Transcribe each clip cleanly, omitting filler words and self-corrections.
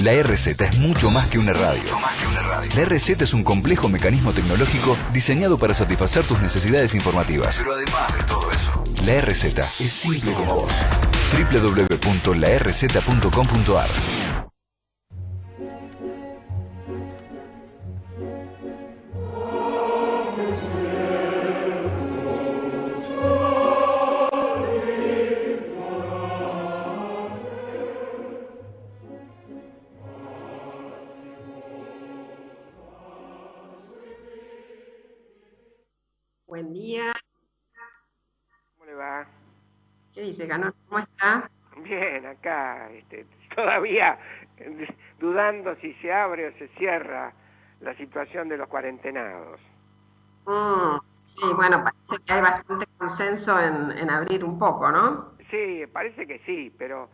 La RZ es mucho más que una radio. La RZ es un complejo mecanismo tecnológico diseñado para satisfacer tus necesidades informativas. Pero además de todo eso, la RZ es simple como vos. www.larz.com.ar. Buen día. ¿Cómo le va? ¿Qué dice, Cano? ¿Cómo está? Bien, acá, todavía dudando si se abre o se cierra la situación de los cuarentenados. Sí, bueno, parece que hay bastante consenso en abrir un poco, ¿no? Sí, parece que sí, pero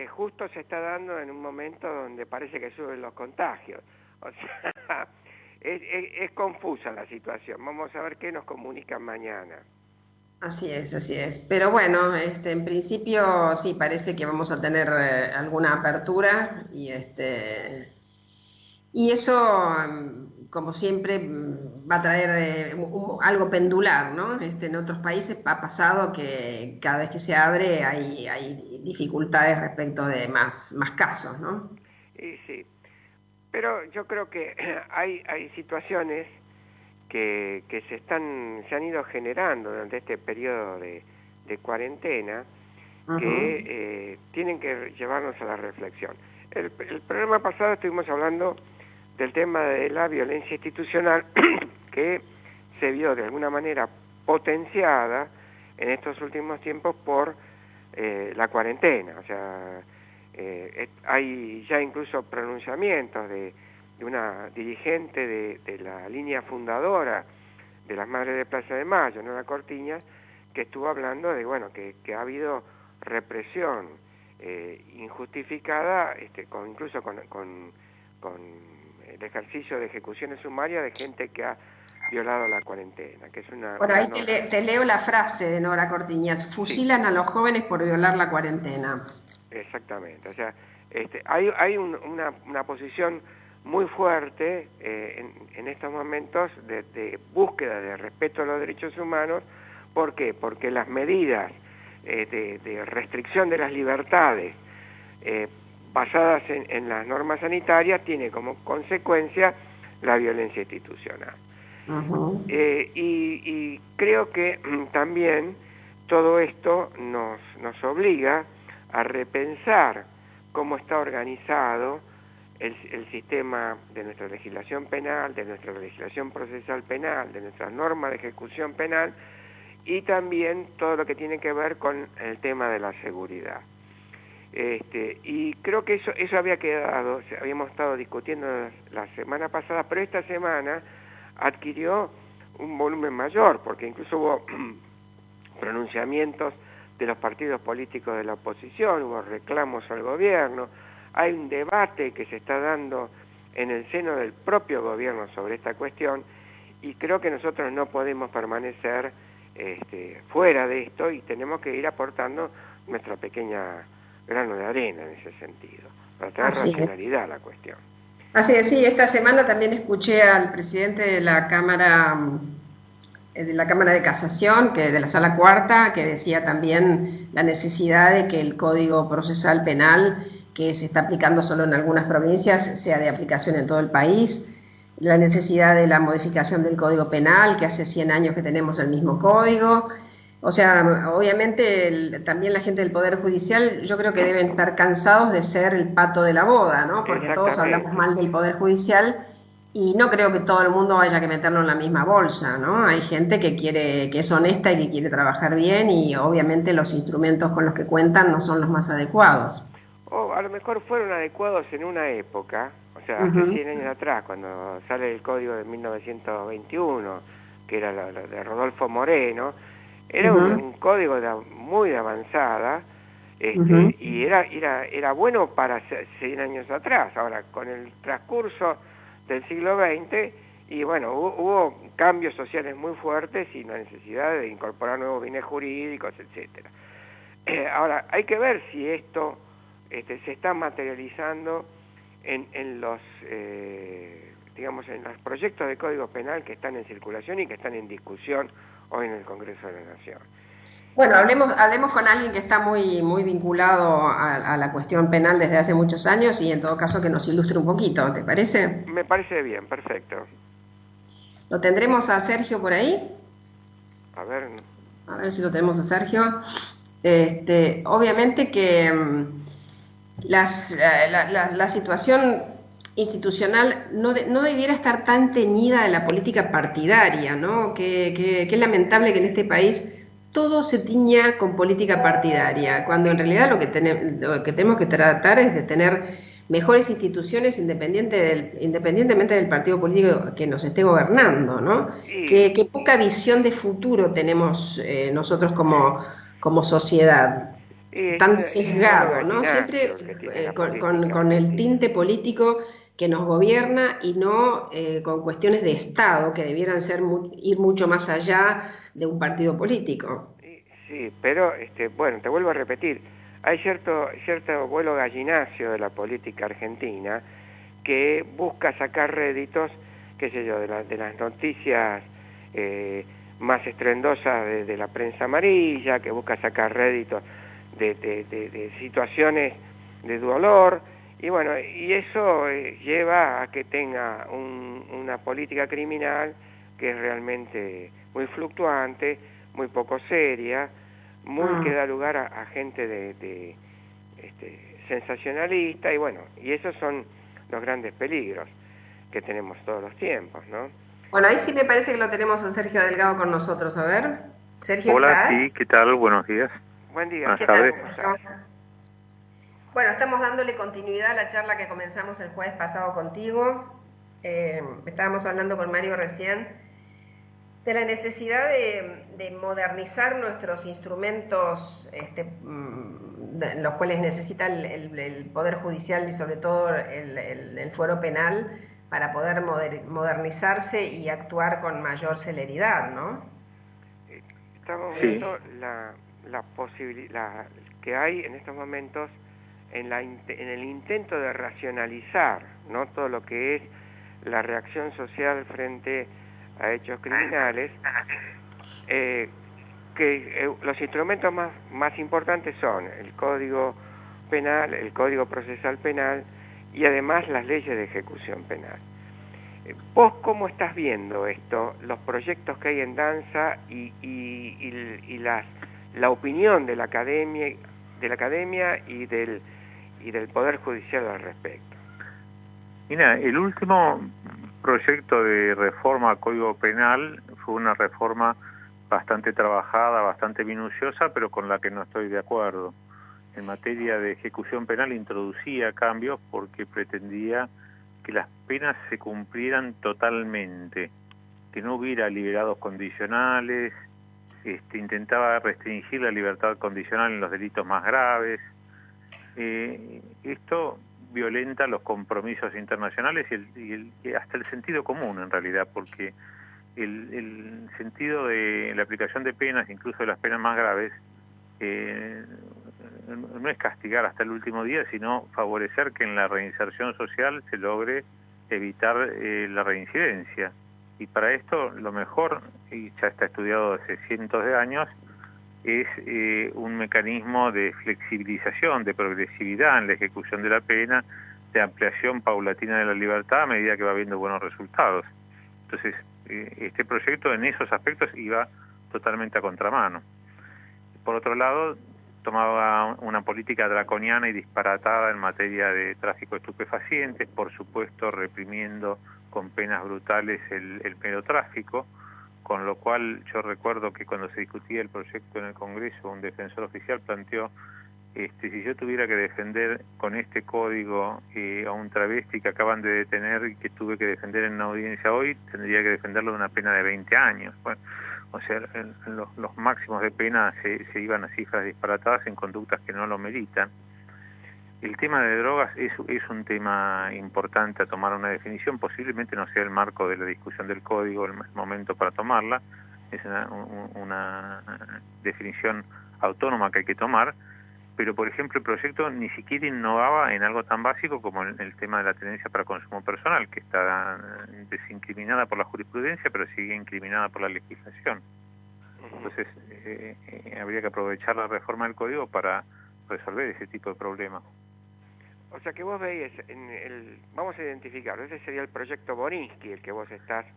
justo se está dando en un momento donde parece que suben los contagios. O sea, es confusa la situación. Vamos a ver qué nos comunican mañana. Así es, así es. Pero bueno, en principio sí parece que vamos a tener alguna apertura y eso, como siempre, va a traer algo pendular, ¿no? En otros países ha pasado que cada vez que se abre hay dificultades respecto de más casos, ¿no? Y sí, pero yo creo que hay situaciones que se han ido generando durante este periodo de cuarentena que tienen que llevarnos a la reflexión. El programa pasado estuvimos hablando del tema de la violencia institucional que se vio de alguna manera potenciada en estos últimos tiempos por la cuarentena. O sea, hay ya incluso pronunciamientos de una dirigente de la línea fundadora de las Madres de Plaza de Mayo, Nora Cortiñas, que estuvo hablando de que ha habido represión injustificada, incluso con el ejercicio de ejecuciones sumarias de gente que ha violado la cuarentena, que es una... Por ahí te leo la frase de Nora Cortiñas: fusilan a los jóvenes por violar la cuarentena. Exactamente, o sea, hay una posición muy fuerte en estos momentos de búsqueda de respeto a los derechos humanos. ¿Por qué? Porque las medidas de restricción de las libertades basadas en las normas sanitarias tiene como consecuencia la violencia institucional. Y creo que también todo esto nos obliga a repensar cómo está organizado el sistema de nuestra legislación penal, de nuestra legislación procesal penal, de nuestras normas de ejecución penal y también todo lo que tiene que ver con el tema de la seguridad. Y creo que eso había quedado, habíamos estado discutiendo la semana pasada, pero esta semana adquirió un volumen mayor, porque incluso hubo pronunciamientos de los partidos políticos de la oposición, hubo reclamos al gobierno, hay un debate que se está dando en el seno del propio gobierno sobre esta cuestión, y creo que nosotros no podemos permanecer fuera de esto y tenemos que ir aportando nuestra pequeña grano de arena en ese sentido, para traer racionalidad a la cuestión. Así es, sí, esta semana también escuché al presidente de la Cámara de Casación, de la Sala Cuarta, que decía también la necesidad de que el Código Procesal Penal, que se está aplicando solo en algunas provincias, sea de aplicación en todo el país, la necesidad de la modificación del Código Penal, que hace 100 años que tenemos el mismo código. O sea, obviamente también la gente del Poder Judicial, yo creo que deben estar cansados de ser el pato de la boda, ¿no? Porque todos hablamos mal del Poder Judicial y no creo que todo el mundo vaya a meterlo en la misma bolsa, ¿no? Hay gente que es honesta y que quiere trabajar bien y obviamente los instrumentos con los que cuentan no son los más adecuados. O a lo mejor fueron adecuados en una época, o sea, hace 100 años atrás, cuando sale el código de 1921, que era lo de Rodolfo Moreno. Era un código muy avanzada, y era bueno para 100 años atrás. Ahora, con el transcurso del siglo XX, y bueno, hubo cambios sociales muy fuertes y la necesidad de incorporar nuevos bienes jurídicos, etcétera. Ahora, hay que ver si esto se está materializando en los digamos, en los proyectos de Código Penal que están en circulación y que están en discusión hoy en el Congreso de la Nación. Bueno, hablemos con alguien que está muy vinculado a la cuestión penal desde hace muchos años y en todo caso que nos ilustre un poquito, ¿te parece? Me parece bien, perfecto. ¿Lo tendremos a Sergio por ahí? A ver. A ver si lo tenemos a Sergio. Obviamente que la situación institucional no debiera estar tan teñida de la política partidaria, ¿no? Que es lamentable que en este país todo se tiña con política partidaria, cuando en realidad lo que tenemos que tratar es de tener mejores instituciones independientemente del partido político que nos esté gobernando, ¿no? Sí. Qué poca visión de futuro tenemos nosotros como sociedad. Tan sesgado, ¿no? Siempre con el tinte político que nos gobierna y no con cuestiones de Estado que debieran ir mucho más allá de un partido político. Sí, pero bueno, te vuelvo a repetir, hay cierto vuelo gallinacio de la política argentina que busca sacar réditos, qué sé yo, de las noticias más estruendosas de la prensa amarilla, que busca sacar réditos de situaciones de dolor, y bueno, y eso lleva a que tenga una política criminal que es realmente muy fluctuante, muy poco seria, que da lugar a gente sensacionalista, y bueno, y esos son los grandes peligros que tenemos todos los tiempos, ¿no? Bueno, ahí sí me parece que lo tenemos a Sergio Delgado con nosotros, a ver. Sergio, hola, ¿estás? Sí, ¿qué tal? Buenos días. Buen día. ¿Qué tal, Sergio? Bueno, estamos dándole continuidad a la charla que comenzamos el jueves pasado contigo. Estábamos hablando con Mario recién de la necesidad de modernizar nuestros instrumentos, los cuales necesita el Poder Judicial y sobre todo el Fuero Penal para poder modernizarse y actuar con mayor celeridad, ¿no? Estamos viendo la posibilidad que hay en estos momentos en el intento de racionalizar, ¿no?, todo lo que es la reacción social frente a hechos criminales, los instrumentos más importantes son el Código Penal, el Código Procesal Penal y además las leyes de ejecución penal. ¿Vos cómo estás viendo esto, los proyectos que hay en danza y la opinión de la academia y del Poder Judicial al respecto? Mira, el último proyecto de reforma al Código Penal fue una reforma bastante trabajada, bastante minuciosa, pero con la que no estoy de acuerdo. En materia de ejecución penal introducía cambios porque pretendía que las penas se cumplieran totalmente, que no hubiera liberados condicionales, intentaba restringir la libertad condicional en los delitos más graves. Esto violenta los compromisos internacionales y hasta el sentido común en realidad, porque el sentido de la aplicación de penas, incluso de las penas más graves, no es castigar hasta el último día, sino favorecer que en la reinserción social se logre evitar la reincidencia. Y para esto lo mejor, y ya está estudiado hace cientos de años, es un mecanismo de flexibilización, de progresividad en la ejecución de la pena, de ampliación paulatina de la libertad a medida que va habiendo buenos resultados. Entonces, este proyecto en esos aspectos iba totalmente a contramano. Por otro lado, tomaba una política draconiana y disparatada en materia de tráfico de estupefacientes, por supuesto reprimiendo con penas brutales el mero tráfico, con lo cual yo recuerdo que cuando se discutía el proyecto en el Congreso, un defensor oficial planteó, si yo tuviera que defender con este código a un travesti que acaban de detener y que tuve que defender en una audiencia hoy, tendría que defenderlo de una pena de 20 años. Bueno, o sea, los máximos de pena se iban a cifras disparatadas en conductas que no lo meritan. El tema de drogas es un tema importante a tomar una definición, posiblemente no sea el marco de la discusión del código el momento para tomarla, es una definición autónoma que hay que tomar, pero por ejemplo el proyecto ni siquiera innovaba en algo tan básico como el tema de la tenencia para consumo personal, que está desincriminada por la jurisprudencia, pero sigue incriminada por la legislación. Entonces habría que aprovechar la reforma del código para resolver ese tipo de problemas. O sea que vos veis, vamos a identificarlo, ese sería el proyecto Borinsky, el que vos estás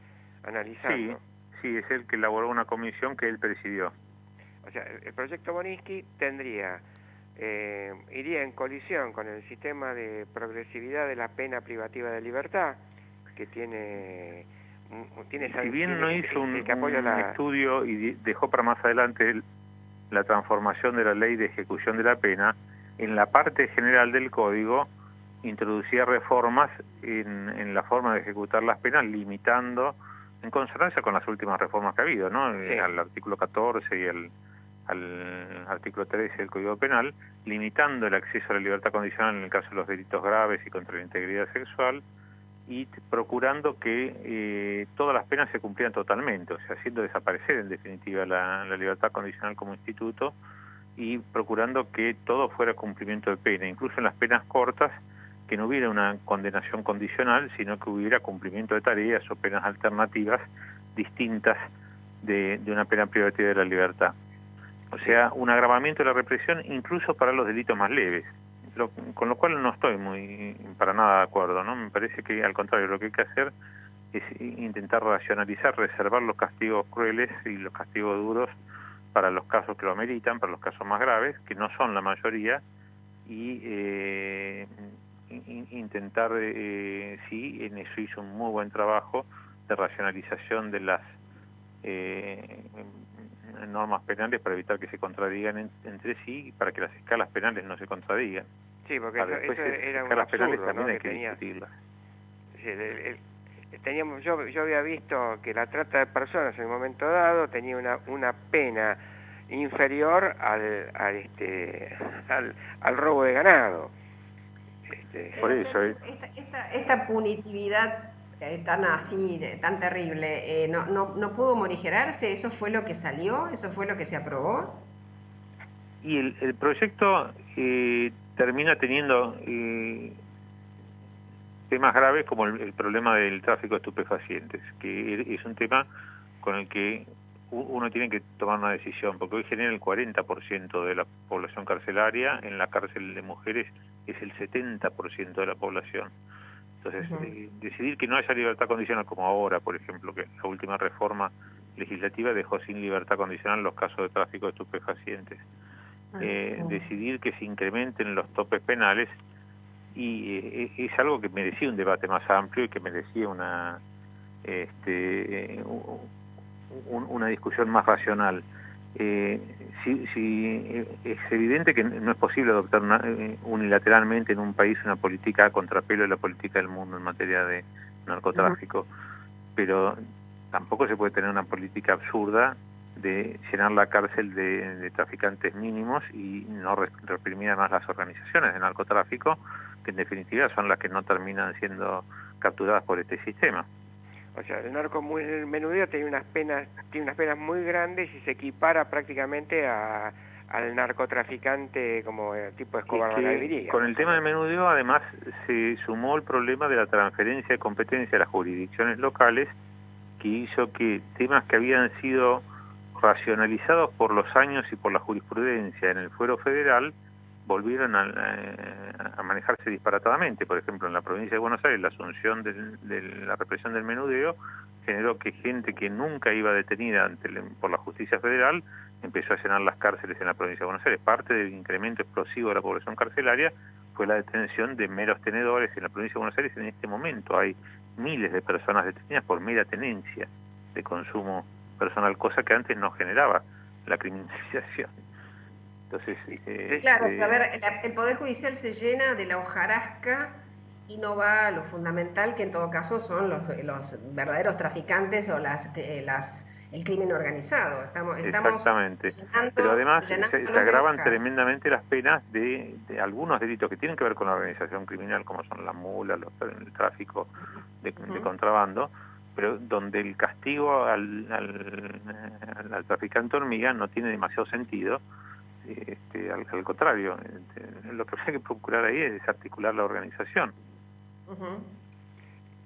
analizando. Sí, es el que elaboró una comisión que él presidió. O sea, el proyecto Borinsky iría en colisión con el sistema de progresividad de la pena privativa de libertad, que tiene si bien no hizo un estudio y dejó para más adelante la transformación de la ley de ejecución de la pena, en la parte general del código introducía reformas en la forma de ejecutar las penas, limitando, en consonancia con las últimas reformas que ha habido, ¿no? Sí. Al artículo 14 y al artículo 13 del Código Penal, limitando el acceso a la libertad condicional en el caso de los delitos graves y contra la integridad sexual, y procurando que todas las penas se cumplieran totalmente, o sea, haciendo desaparecer en definitiva la libertad condicional como instituto, y procurando que todo fuera cumplimiento de pena, incluso en las penas cortas, que no hubiera una condenación condicional, sino que hubiera cumplimiento de tareas o penas alternativas distintas de una pena privativa de la libertad. O sea, un agravamiento de la represión incluso para los delitos más leves, con lo cual no estoy para nada de acuerdo, ¿no? Me parece que al contrario, lo que hay que hacer es intentar racionalizar, reservar los castigos crueles y los castigos duros para los casos que lo ameritan, para los casos más graves, que no son la mayoría, y intentar, sí, en eso hizo un muy buen trabajo de racionalización de las normas penales para evitar que se contradigan entre sí y para que las escalas penales no se contradigan. Sí, porque eso era un absurdo, penales también, ¿no? Hay que discutirlas. Sí, yo había visto que la trata de personas en un momento dado tenía una pena inferior al robo de ganado. Por eso esta punitividad tan terrible, no pudo morigerarse. ¿Eso fue lo que salió? ¿Eso fue lo que se aprobó? Y el proyecto termina teniendo temas graves como el problema del tráfico de estupefacientes, que es un tema con el que uno tiene que tomar una decisión, porque hoy genera el 40% de la población carcelaria, en la cárcel de mujeres es el 70% de la población. Entonces, decidir que no haya libertad condicional, como ahora, por ejemplo, que la última reforma legislativa dejó sin libertad condicional los casos de tráfico de estupefacientes. Decidir que se incrementen los topes penales, y es algo que merecía un debate más amplio y que merecía una discusión más racional. Sí, es evidente que no es posible adoptar unilateralmente en un país una política a contrapelo de la política del mundo en materia de narcotráfico, pero tampoco se puede tener una política absurda de llenar la cárcel de traficantes mínimos y no reprimir además las organizaciones de narcotráfico, que en definitiva son las que no terminan siendo capturadas por este sistema. O sea, el narcomenudeo tiene unas penas muy grandes y se equipara prácticamente al narcotraficante como tipo Escobar Gaviria. Con el tema del menudeo además se sumó el problema de la transferencia de competencia a las jurisdicciones locales, que hizo que temas que habían sido racionalizados por los años y por la jurisprudencia en el fuero federal volvieron a manejarse disparatadamente. Por ejemplo, en la provincia de Buenos Aires, la asunción de la represión del menudeo generó que gente que nunca iba detenida por la justicia federal empezó a llenar las cárceles en la provincia de Buenos Aires. Parte del incremento explosivo de la población carcelaria fue la detención de meros tenedores en la provincia de Buenos Aires. En este momento hay miles de personas detenidas por mera tenencia de consumo personal, cosa que antes no generaba la criminalización. Entonces, claro, a ver, el Poder Judicial se llena de la hojarasca y no va a lo fundamental, que en todo caso son los verdaderos traficantes o el crimen organizado. Exactamente. Pero además se agravan tremendamente las penas de algunos delitos que tienen que ver con la organización criminal, como son las mulas, el tráfico de contrabando, pero donde el castigo al traficante hormiga no tiene demasiado sentido, al contrario, lo que hay que procurar ahí es desarticular la organización.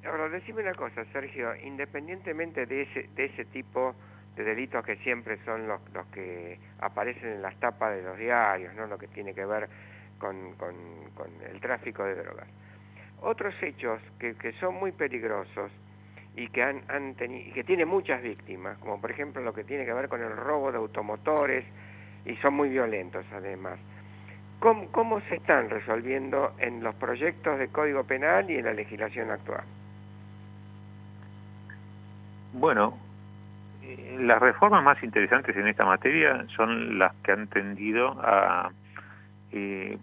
Ahora, decime una cosa, Sergio, independientemente de ese tipo de delitos que siempre son los que aparecen en las tapas de los diarios, ¿no? Lo que tiene que ver con el tráfico de drogas. Otros hechos que son muy peligrosos y que tienen muchas víctimas, como por ejemplo lo que tiene que ver con el robo de automotores, y son muy violentos además. ¿Cómo se están resolviendo en los proyectos de Código Penal y en la legislación actual? Bueno, las reformas más interesantes en esta materia son las que han tendido a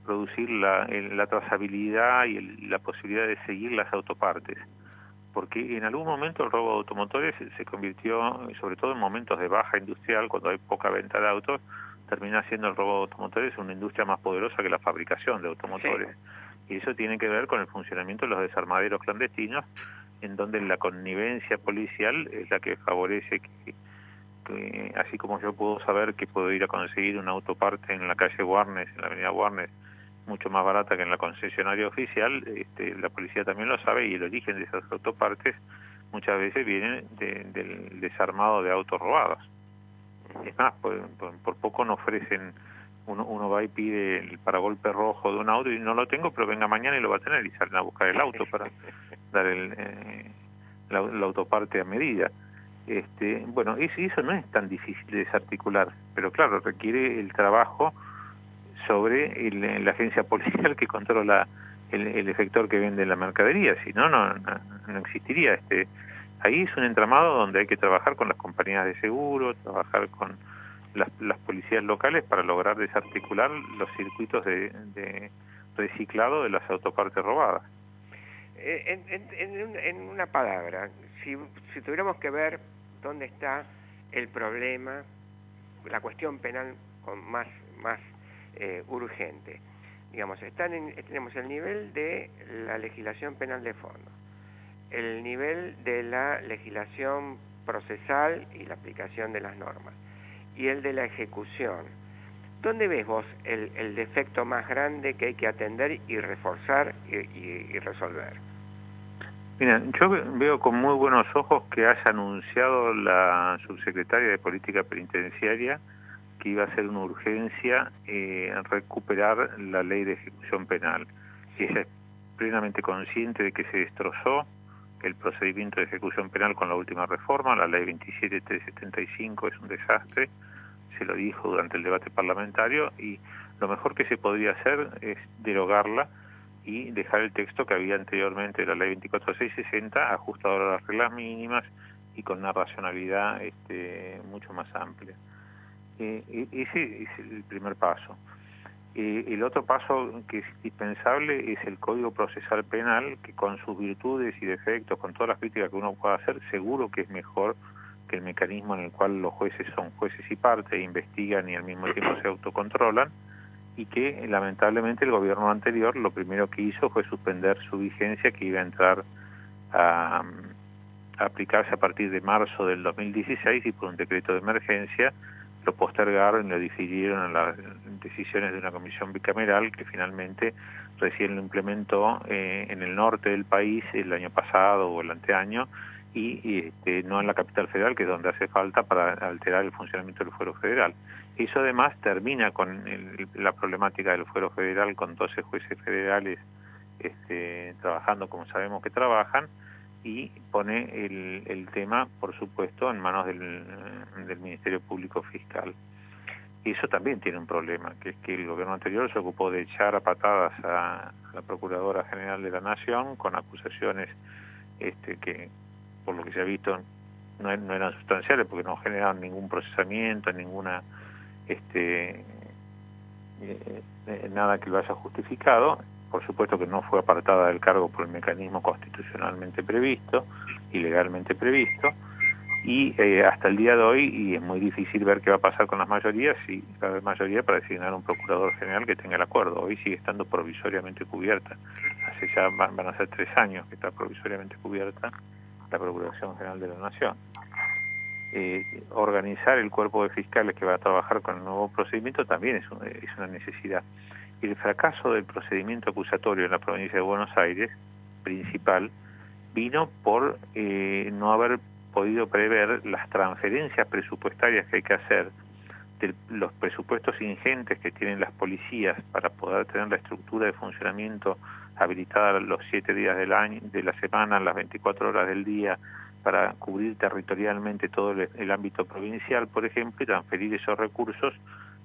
producir la trazabilidad y la posibilidad de seguir las autopartes, porque en algún momento el robo de automotores se convirtió, sobre todo en momentos de baja industrial, cuando hay poca venta de autos, termina siendo el robo de automotores una industria más poderosa que la fabricación de automotores. Sí. Y eso tiene que ver con el funcionamiento de los desarmaderos clandestinos, en donde la connivencia policial es la que favorece que así como yo puedo saber que puedo ir a conseguir una autoparte en la calle Warnes, en la avenida Warnes, mucho más barata que en la concesionaria oficial, la policía también lo sabe, y el origen de esas autopartes muchas veces viene del desarmado de autos robados. Es más, por poco no ofrecen, uno va y pide el paragolpe rojo de un auto y no lo tengo, pero venga mañana y lo va a tener, y salen a buscar el auto para dar la autoparte a medida. Bueno, eso no es tan difícil de desarticular, pero claro, requiere el trabajo sobre la agencia policial que controla el efector que vende la mercadería, si no, no existiría. Ahí es un entramado donde hay que trabajar con las compañías de seguro, trabajar con las policías locales para lograr desarticular los circuitos de reciclado de las autopartes robadas. En una palabra, si tuviéramos que ver dónde está el problema, la cuestión penal más urgente, digamos, tenemos el nivel de la legislación penal de fondo, el nivel de la legislación procesal y la aplicación de las normas, y el de la ejecución. ¿Dónde ves vos el defecto más grande que hay que atender y reforzar y resolver? Mira, yo veo con muy buenos ojos que haya anunciado la subsecretaria de Política Penitenciaria que iba a ser una urgencia recuperar la ley de ejecución penal. Ella es plenamente consciente de que se destrozó el procedimiento de ejecución penal con la última reforma, la ley 27375 es un desastre, se lo dijo durante el debate parlamentario, y lo mejor que se podría hacer es derogarla y dejar el texto que había anteriormente de la ley 24660, ajustado a las reglas mínimas y con una racionalidad mucho más amplia. Ese es el primer paso. El otro paso que es indispensable es el Código Procesal Penal, que con sus virtudes y defectos, con todas las críticas que uno pueda hacer, seguro que es mejor que el mecanismo en el cual los jueces son jueces y parte, investigan y al mismo tiempo se autocontrolan, y que lamentablemente el gobierno anterior lo primero que hizo fue suspender su vigencia, que iba a entrar a aplicarse a partir de marzo del 2016, y por un decreto de emergencia lo postergaron y lo difirieron a las decisiones de una comisión bicameral que finalmente recién lo implementó en el norte del país el año pasado o el anteaño, y no en la capital federal, que es donde hace falta para alterar el funcionamiento del fuero federal. Eso además termina con la problemática del fuero federal, con 12 jueces federales trabajando como sabemos que trabajan, y pone el tema, por supuesto, en manos del Ministerio Público Fiscal. Eso también tiene un problema, que es que el gobierno anterior se ocupó de echar a patadas a la Procuradora General de la Nación con acusaciones que, por lo que se ha visto, no eran sustanciales, porque no generaron ningún procesamiento, ninguna nada que lo haya justificado. Por supuesto que no fue apartada del cargo por el mecanismo constitucionalmente previsto y legalmente previsto, y hasta el día de hoy, y es muy difícil ver qué va a pasar con las mayorías, si va a haber mayoría para designar un procurador general que tenga el acuerdo. Hoy sigue estando provisoriamente cubierta, hace ya van a ser 3 años que está provisoriamente cubierta la Procuración General de la Nación. organizar el cuerpo de fiscales que va a trabajar con el nuevo procedimiento también es una necesidad. El fracaso del procedimiento acusatorio en la provincia de Buenos Aires, principal, vino por no haber podido prever las transferencias presupuestarias que hay que hacer de los presupuestos ingentes que tienen las policías para poder tener la estructura de funcionamiento habilitada los 7 días del año, de la semana, las 24 horas del día, para cubrir territorialmente todo el ámbito provincial, por ejemplo, y transferir esos recursos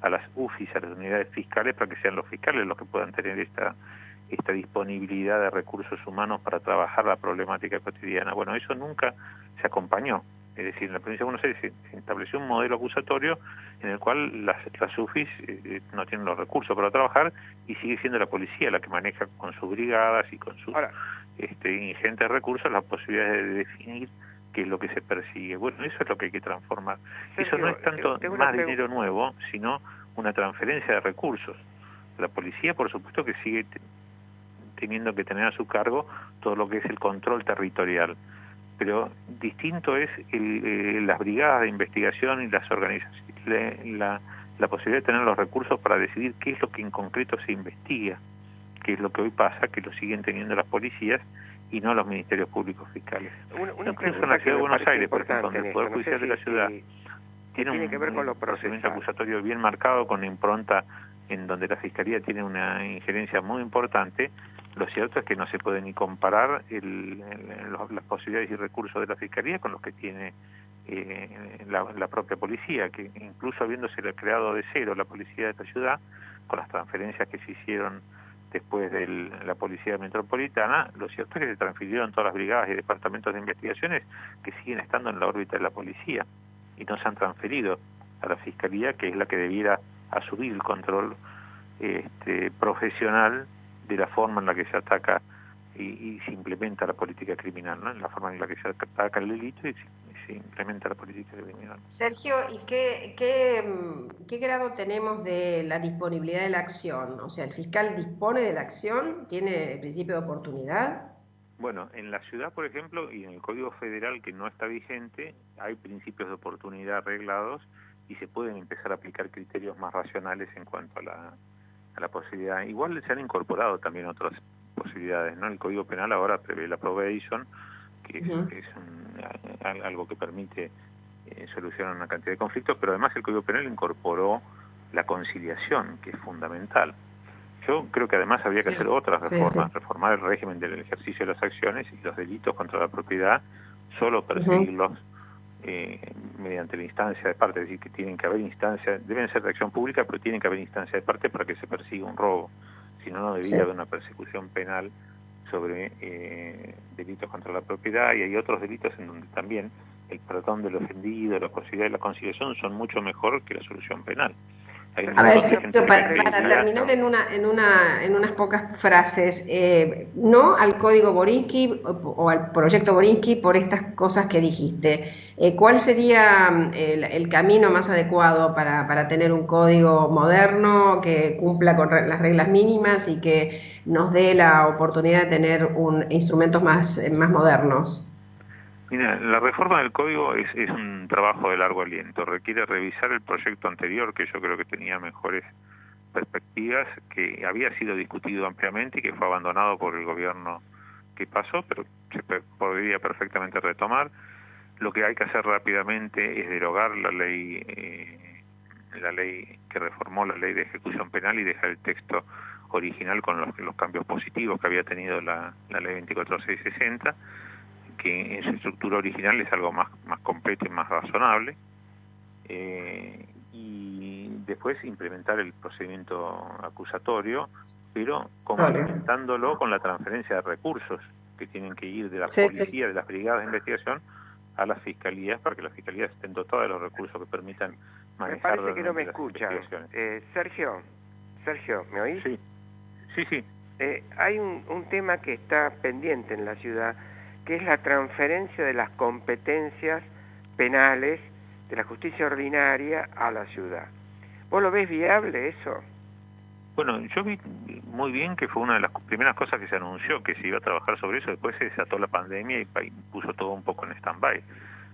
a las UFIs, a las unidades fiscales, para que sean los fiscales los que puedan tener esta disponibilidad de recursos humanos para trabajar la problemática cotidiana. Bueno, eso nunca se acompañó. Es decir, en la provincia de Buenos Aires se estableció un modelo acusatorio en el cual las UFIs no tienen los recursos para trabajar y sigue siendo la policía la que maneja con sus brigadas y con sus ingentes recursos las posibilidades de definir qué es lo que se persigue. Bueno, eso es lo que hay que transformar. Sergio, eso no es tanto más dinero nuevo, sino una transferencia de recursos. La policía, por supuesto, que sigue teniendo que tener a su cargo todo lo que es el control territorial, pero distinto es las brigadas de investigación y las organizaciones, la posibilidad de tener los recursos para decidir qué es lo que en concreto se investiga, que es lo que hoy pasa, que lo siguen teniendo las policías y no los ministerios públicos fiscales. Incluso en la ciudad de Buenos Aires, por ejemplo, donde el Poder Judicial de la ciudad tiene un procedimiento acusatorio bien marcado, con impronta en donde la Fiscalía tiene una injerencia muy importante. Lo cierto es que no se puede ni comparar las posibilidades y recursos de la Fiscalía con los que tiene la propia policía, que incluso habiéndose creado de cero la policía de esta ciudad, con las transferencias que se hicieron después de la policía metropolitana, lo cierto es que se transfirieron todas las brigadas y departamentos de investigaciones que siguen estando en la órbita de la policía y no se han transferido a la Fiscalía, que es la que debiera asumir el control profesional de la forma en la que se ataca y se implementa la política criminal, ¿no? En la forma en la que se ataca el delito y se implementa la política criminal. Sergio, ¿y qué grado tenemos de la disponibilidad de la acción? O sea, ¿el fiscal dispone de la acción? ¿Tiene el principio de oportunidad? Bueno, en la ciudad, por ejemplo, y en el Código Federal, que no está vigente, hay principios de oportunidad arreglados y se pueden empezar a aplicar criterios más racionales en cuanto a la posibilidad. Igual se han incorporado también otras posibilidades, ¿no? El Código Penal ahora prevé la probation, que es algo que permite solucionar una cantidad de conflictos, pero además el Código Penal incorporó la conciliación, que es fundamental. Yo creo que además habría que hacer otras reformas, reformar el régimen del ejercicio de las acciones y los delitos contra la propiedad, solo perseguirlos mediante la instancia de parte, es decir, que tienen que haber instancias, deben ser de acción pública, pero tienen que haber instancias de parte para que se persiga un robo, si no, no debería haber una persecución penal sobre delitos contra la propiedad, y hay otros delitos en donde también el perdón del ofendido, la posibilidad de la conciliación son mucho mejor que la solución penal. A ver, Sergio, para terminar en unas pocas frases, no al Código Borinsky o al proyecto Borinsky por estas cosas que dijiste. ¿Cuál sería el camino más adecuado para tener un código moderno que cumpla con las reglas mínimas y que nos dé la oportunidad de tener instrumentos más modernos? Mira, la reforma del código es un trabajo de largo aliento, requiere revisar el proyecto anterior, que yo creo que tenía mejores perspectivas, que había sido discutido ampliamente y que fue abandonado por el gobierno que pasó, pero se podría perfectamente retomar. Lo que hay que hacer rápidamente es derogar la ley que reformó la ley de ejecución penal y dejar el texto original con los cambios positivos que había tenido la ley 24660, que en su estructura original es algo más completo y más razonable, y después implementar el procedimiento acusatorio, pero complementándolo con la transferencia de recursos que tienen que ir de la policía, de las brigadas de investigación, a las fiscalías, para que las fiscalías estén dotadas de los recursos que permitan manejar. Me parece que no me escuchan. Sergio, ¿me oís? Sí. Hay un tema que está pendiente en la ciudad, que es la transferencia de las competencias penales de la justicia ordinaria a la ciudad. ¿Vos lo ves viable eso? Bueno, yo vi muy bien que fue una de las primeras cosas que se anunció, que se iba a trabajar sobre eso. Después se desató la pandemia y puso todo un poco en stand-by.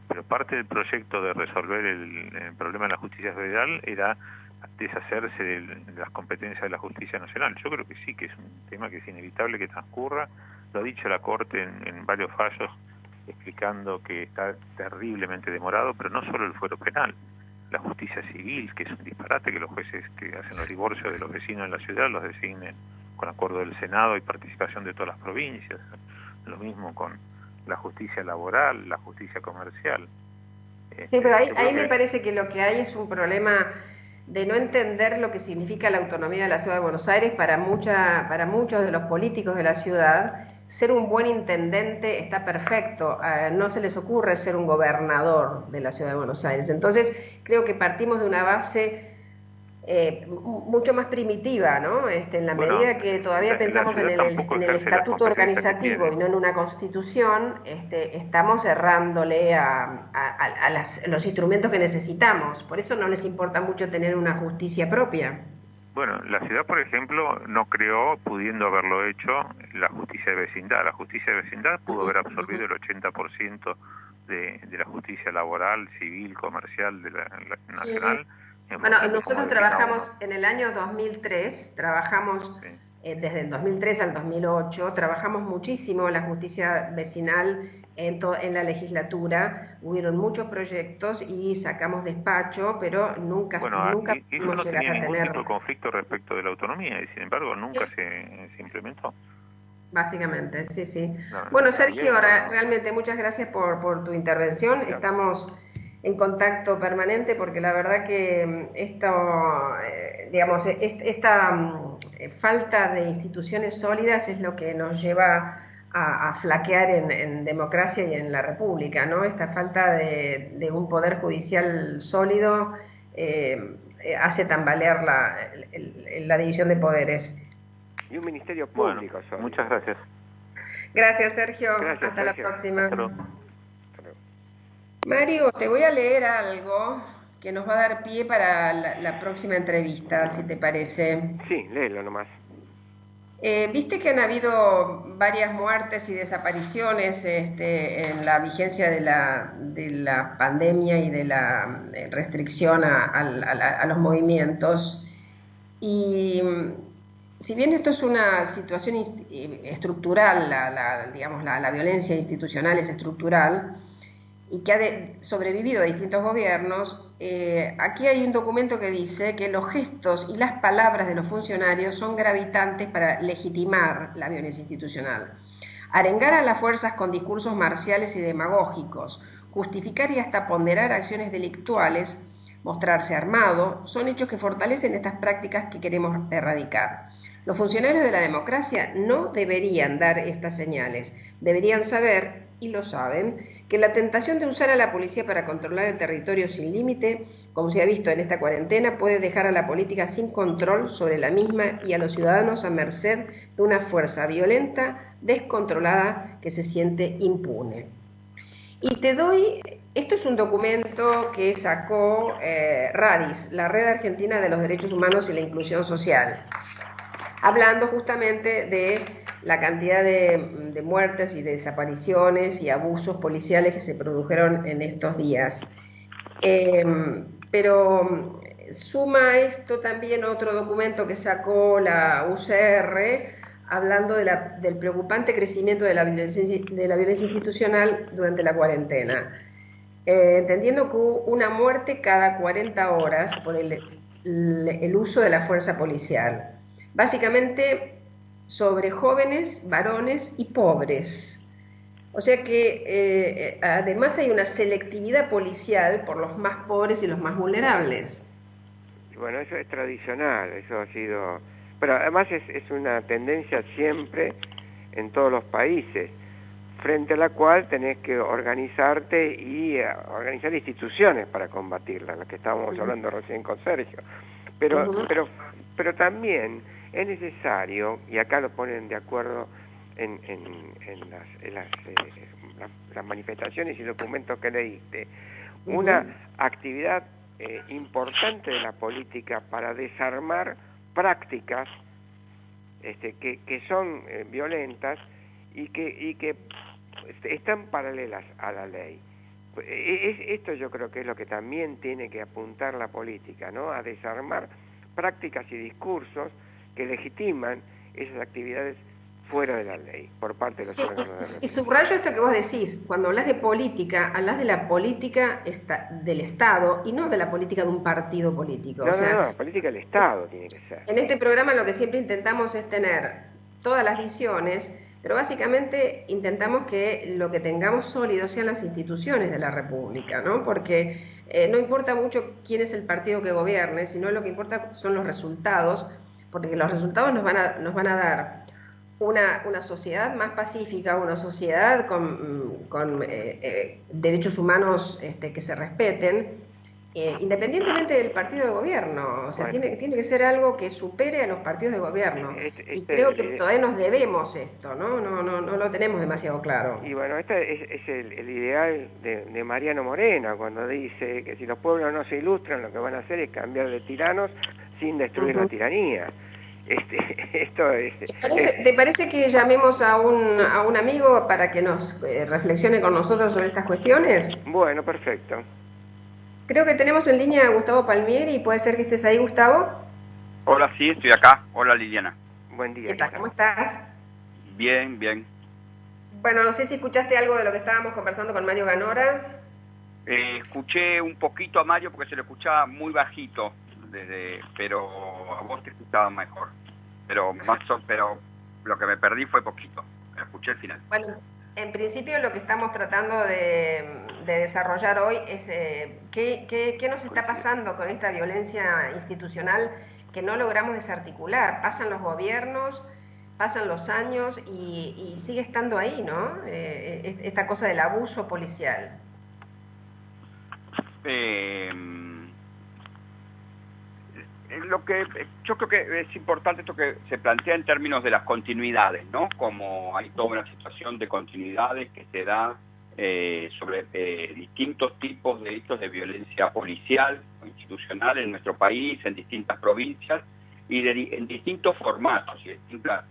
pero parte del proyecto de resolver el problema de la justicia federal era deshacerse de las competencias de la justicia nacional. Yo creo que sí, que es un tema que es inevitable que transcurra. Lo ha dicho la Corte en varios fallos, explicando que está terriblemente demorado, pero no solo el fuero penal, la justicia civil, que es un disparate que los jueces que hacen los divorcios de los vecinos en la ciudad los designen con acuerdo del Senado y participación de todas las provincias. Lo mismo con la justicia laboral, la justicia comercial. Sí, pero ahí me parece que lo que hay es un problema de no entender lo que significa la autonomía de la Ciudad de Buenos Aires para muchos de los políticos de la ciudad. Ser un buen intendente está perfecto, no se les ocurre ser un gobernador de la Ciudad de Buenos Aires. Entonces, creo que partimos de una base mucho más primitiva, ¿no? En la medida que todavía pensamos en el estatuto organizativo y no en una constitución, estamos errándole a los instrumentos que necesitamos. Por eso no les importa mucho tener una justicia propia. Bueno, la ciudad, por ejemplo, no creó, pudiendo haberlo hecho, la justicia de vecindad. La justicia de vecindad pudo haber absorbido el 80% de la jujusticia laboral, civil, comercial de la nacional. Bueno, nosotros trabajamos en el año 2003, trabajamos desde el 2003 al 2008, trabajamos muchísimo en la justicia vecinal en la legislatura, hubieron muchos proyectos y sacamos despacho, pero nunca pudimos llegar a tener ningún tipo de conflicto respecto de la autonomía y sin embargo nunca se implementó. Básicamente, sí. Bueno, Sergio, realmente muchas gracias por tu intervención. Estamos en contacto permanente porque la verdad que esta falta de instituciones sólidas es lo que nos lleva a flaquear en democracia y en la república, ¿no? Esta falta de un poder judicial sólido hace tambalear la división de poderes. Y un ministerio público. Bueno, muchas gracias. Gracias, Sergio. Gracias, Hasta Sergio. La próxima. Hasta luego. Mario, te voy a leer algo que nos va a dar pie para la próxima entrevista, si te parece. Sí, léelo nomás. Viste que han habido varias muertes y desapariciones en la vigencia de la pandemia y de la restricción a los movimientos. Y si bien esto es una situación estructural, la violencia institucional es estructural, y que ha sobrevivido a distintos gobiernos, aquí hay un documento que dice que los gestos y las palabras de los funcionarios son gravitantes para legitimar la violencia institucional. Arengar a las fuerzas con discursos marciales y demagógicos, justificar y hasta ponderar acciones delictuales, mostrarse armado, son hechos que fortalecen estas prácticas que queremos erradicar. Los funcionarios de la democracia no deberían dar estas señales, deberían saber, y lo saben, que la tentación de usar a la policía para controlar el territorio sin límite, como se ha visto en esta cuarentena, puede dejar a la política sin control sobre la misma y a los ciudadanos a merced de una fuerza violenta, descontrolada, que se siente impune. Y esto es un documento que sacó RADIS, la Red Argentina de los Derechos Humanos y la Inclusión Social, hablando justamente de la cantidad de muertes y de desapariciones y abusos policiales que se produjeron en estos días. Pero suma esto también otro documento que sacó la UCR, hablando del preocupante crecimiento de la violencia institucional durante la cuarentena, entendiendo que hubo una muerte cada 40 horas por el uso de la fuerza policial. Básicamente sobre jóvenes, varones y pobres. O sea que además hay una selectividad policial por los más pobres y los más vulnerables. Bueno, eso es tradicional, eso ha sido... Pero además es una tendencia siempre en todos los países, frente a la cual tenés que organizarte y organizar instituciones para combatirla, las que estábamos hablando recién con Sergio. Pero también es necesario, y acá lo ponen de acuerdo en las manifestaciones y documentos que leíste, una actividad importante de la política para desarmar prácticas que son violentas y que están paralelas a la ley. Esto yo creo que es lo que también tiene que apuntar la política, ¿no? A desarmar prácticas y discursos que legitiman esas actividades fuera de la ley, por parte de los órganos de represión. Y subrayo esto que vos decís, cuando hablas de política, hablas de la política del Estado y no de la política de un partido político. No, la política del Estado tiene que ser. En este programa lo que siempre intentamos es tener todas las visiones, pero básicamente intentamos que lo que tengamos sólido sean las instituciones de la República, ¿no? Porque no importa mucho quién es el partido que gobierne, sino lo que importa son los resultados, porque los resultados nos van a dar una sociedad más pacífica, una sociedad con derechos humanos que se respeten, independientemente del partido de gobierno. O sea, bueno, tiene que ser algo que supere a los partidos de gobierno. Y creo que todavía nos debemos esto, ¿no? No lo tenemos demasiado claro. Y bueno, este es el ideal de Mariano Moreno, cuando dice que si los pueblos no se ilustran, lo que van a hacer es cambiar de tiranos sin destruir la tiranía. Esto es... ¿Te parece que llamemos a un amigo para que nos reflexione con nosotros sobre estas cuestiones? Bueno, perfecto. Creo que tenemos en línea a Gustavo Palmieri. ¿Puede ser que estés ahí, Gustavo? Hola, sí, estoy acá. Hola, Liliana. Buen día. ¿Qué tal? ¿Cómo estás? Bien, bien. Bueno, no sé si escuchaste algo de lo que estábamos conversando con Mario Ganora. Escuché un poquito a Mario porque se lo escuchaba muy bajito, pero a vos te escuchaba mejor. Pero lo que me perdí fue poquito. Escuché el final. Bueno, en principio lo que estamos tratando de desarrollar hoy es qué nos está pasando con esta violencia institucional que no logramos desarticular. Pasan los gobiernos, pasan los años y sigue estando ahí, ¿no? Esta cosa del abuso policial. Yo creo que es importante esto que se plantea en términos de las continuidades, ¿no? Como hay toda una situación de continuidades que se da sobre distintos tipos de delitos de violencia policial o institucional en nuestro país, en distintas provincias y en distintos formatos y distintas...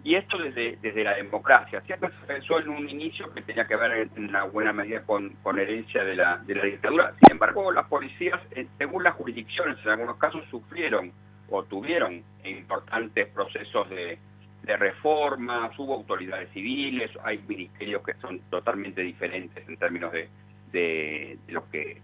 y esto desde la democracia. Siempre se pensó en un inicio que tenía que ver en una buena medida con herencia de la dictadura. Sin embargo, las policías, según las jurisdicciones, en algunos casos sufrieron o tuvieron importantes procesos de reformas, hubo autoridades civiles, hay ministerios que son totalmente diferentes en términos de lo que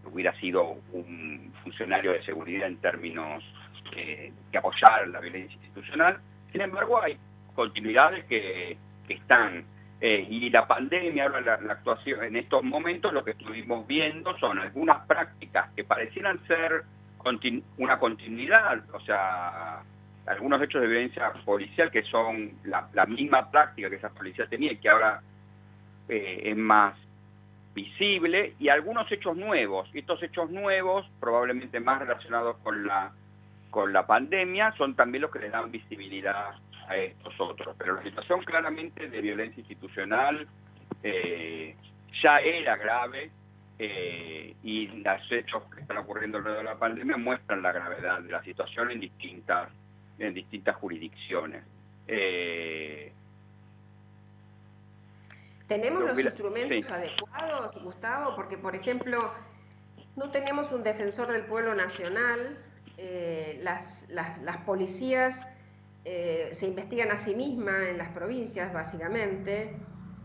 hubiera sido un funcionario de seguridad en términos que apoyar la violencia institucional. Sin embargo, hay continuidades que están, y la pandemia, ahora la actuación en estos momentos, lo que estuvimos viendo son algunas prácticas que parecieran ser una continuidad, o sea, algunos hechos de violencia policial que son la misma práctica que esa policía tenía y que ahora es más visible, y algunos hechos nuevos. Y estos hechos nuevos, probablemente más relacionados con la pandemia, son también los que le dan visibilidad a estos otros. Pero la situación claramente de violencia institucional ya era grave, y los hechos que están ocurriendo alrededor de la pandemia muestran la gravedad de la situación en distintas jurisdicciones. ¿Tenemos los instrumentos adecuados, Gustavo? Porque, por ejemplo, no tenemos un defensor del pueblo nacional, las policías se investigan a sí mismas en las provincias, básicamente.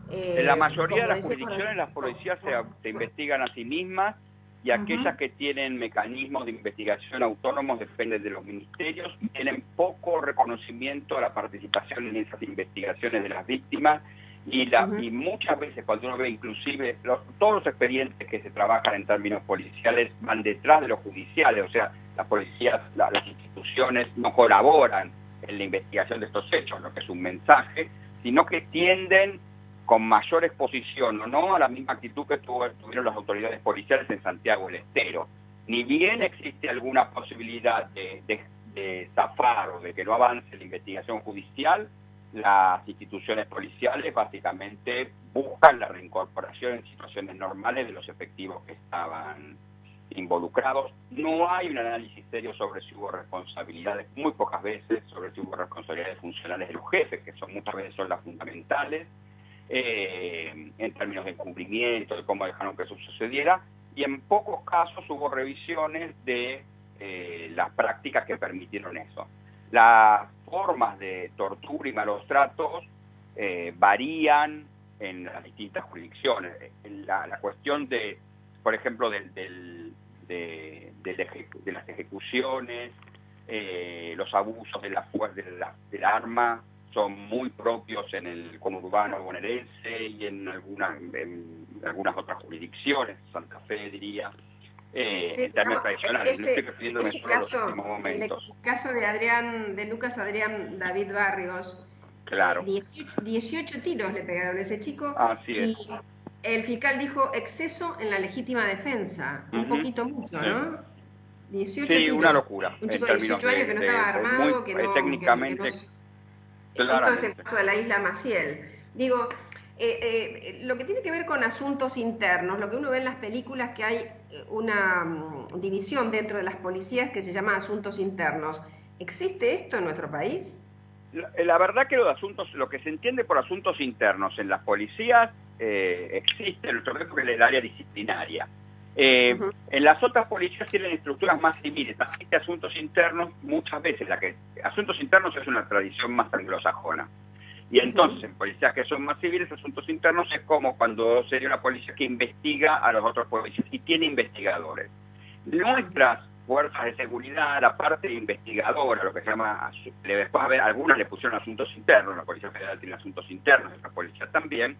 En la mayoría de las jurisdicciones las policías se investigan a sí mismas, y aquellas que tienen mecanismos de investigación autónomos dependen de los ministerios y tienen poco reconocimiento a la participación en esas investigaciones de las víctimas, y muchas veces cuando uno ve inclusive todos los expedientes que se trabajan en términos policiales van detrás de los judiciales, o sea, las policías, las instituciones no colaboran en la investigación de estos hechos, lo que es un mensaje, sino que tienden con mayor exposición o no a la misma actitud que tuvieron las autoridades policiales en Santiago del Estero. Ni bien existe alguna posibilidad de zafar o de que no avance la investigación judicial, las instituciones policiales básicamente buscan la reincorporación en situaciones normales de los efectivos que estaban involucrados. No hay un análisis serio sobre si hubo responsabilidades, muy pocas veces, sobre si hubo responsabilidades funcionales de los jefes, que muchas veces son las fundamentales. en términos de encubrimiento, de cómo dejaron que eso sucediera, y en pocos casos hubo revisiones de las prácticas que permitieron eso. Las formas de tortura y malos tratos varían en las distintas jurisdicciones. La cuestión de, por ejemplo, de las ejecuciones, los abusos del arma son muy propios en el conurbano bonaerense y en algunas otras jurisdicciones, Santa Fe diría, en términos tradicionales. No estoy refiriéndome solo a los últimos momentos. El caso de Lucas Adrián David Barrios, claro. 18 tiros le pegaron a ese chico. Así es. Y el fiscal dijo exceso en la legítima defensa, un poquito mucho, ¿no? 18 sí, tiros. Una locura. Un chico de 18 años que no estaba armado, que no... técnicamente... Esto es el caso de la isla Maciel. Digo, lo que tiene que ver con asuntos internos, lo que uno ve en las películas, que hay una división dentro de las policías que se llama asuntos internos. ¿Existe esto en nuestro país? La verdad que lo que se entiende por asuntos internos en las policías existe en nuestro país porque es el área disciplinaria. En las otras policías tienen estructuras más civiles. Así que asuntos internos, muchas veces, asuntos internos es una tradición más anglosajona. Y entonces, en policías que son más civiles, asuntos internos es como cuando sería una policía que investiga a los otros policías y tiene investigadores. Nuestras fuerzas de seguridad, la parte investigadora, lo que se llama, después a ver, algunas le pusieron asuntos internos, la Policía Federal tiene asuntos internos, la policía también,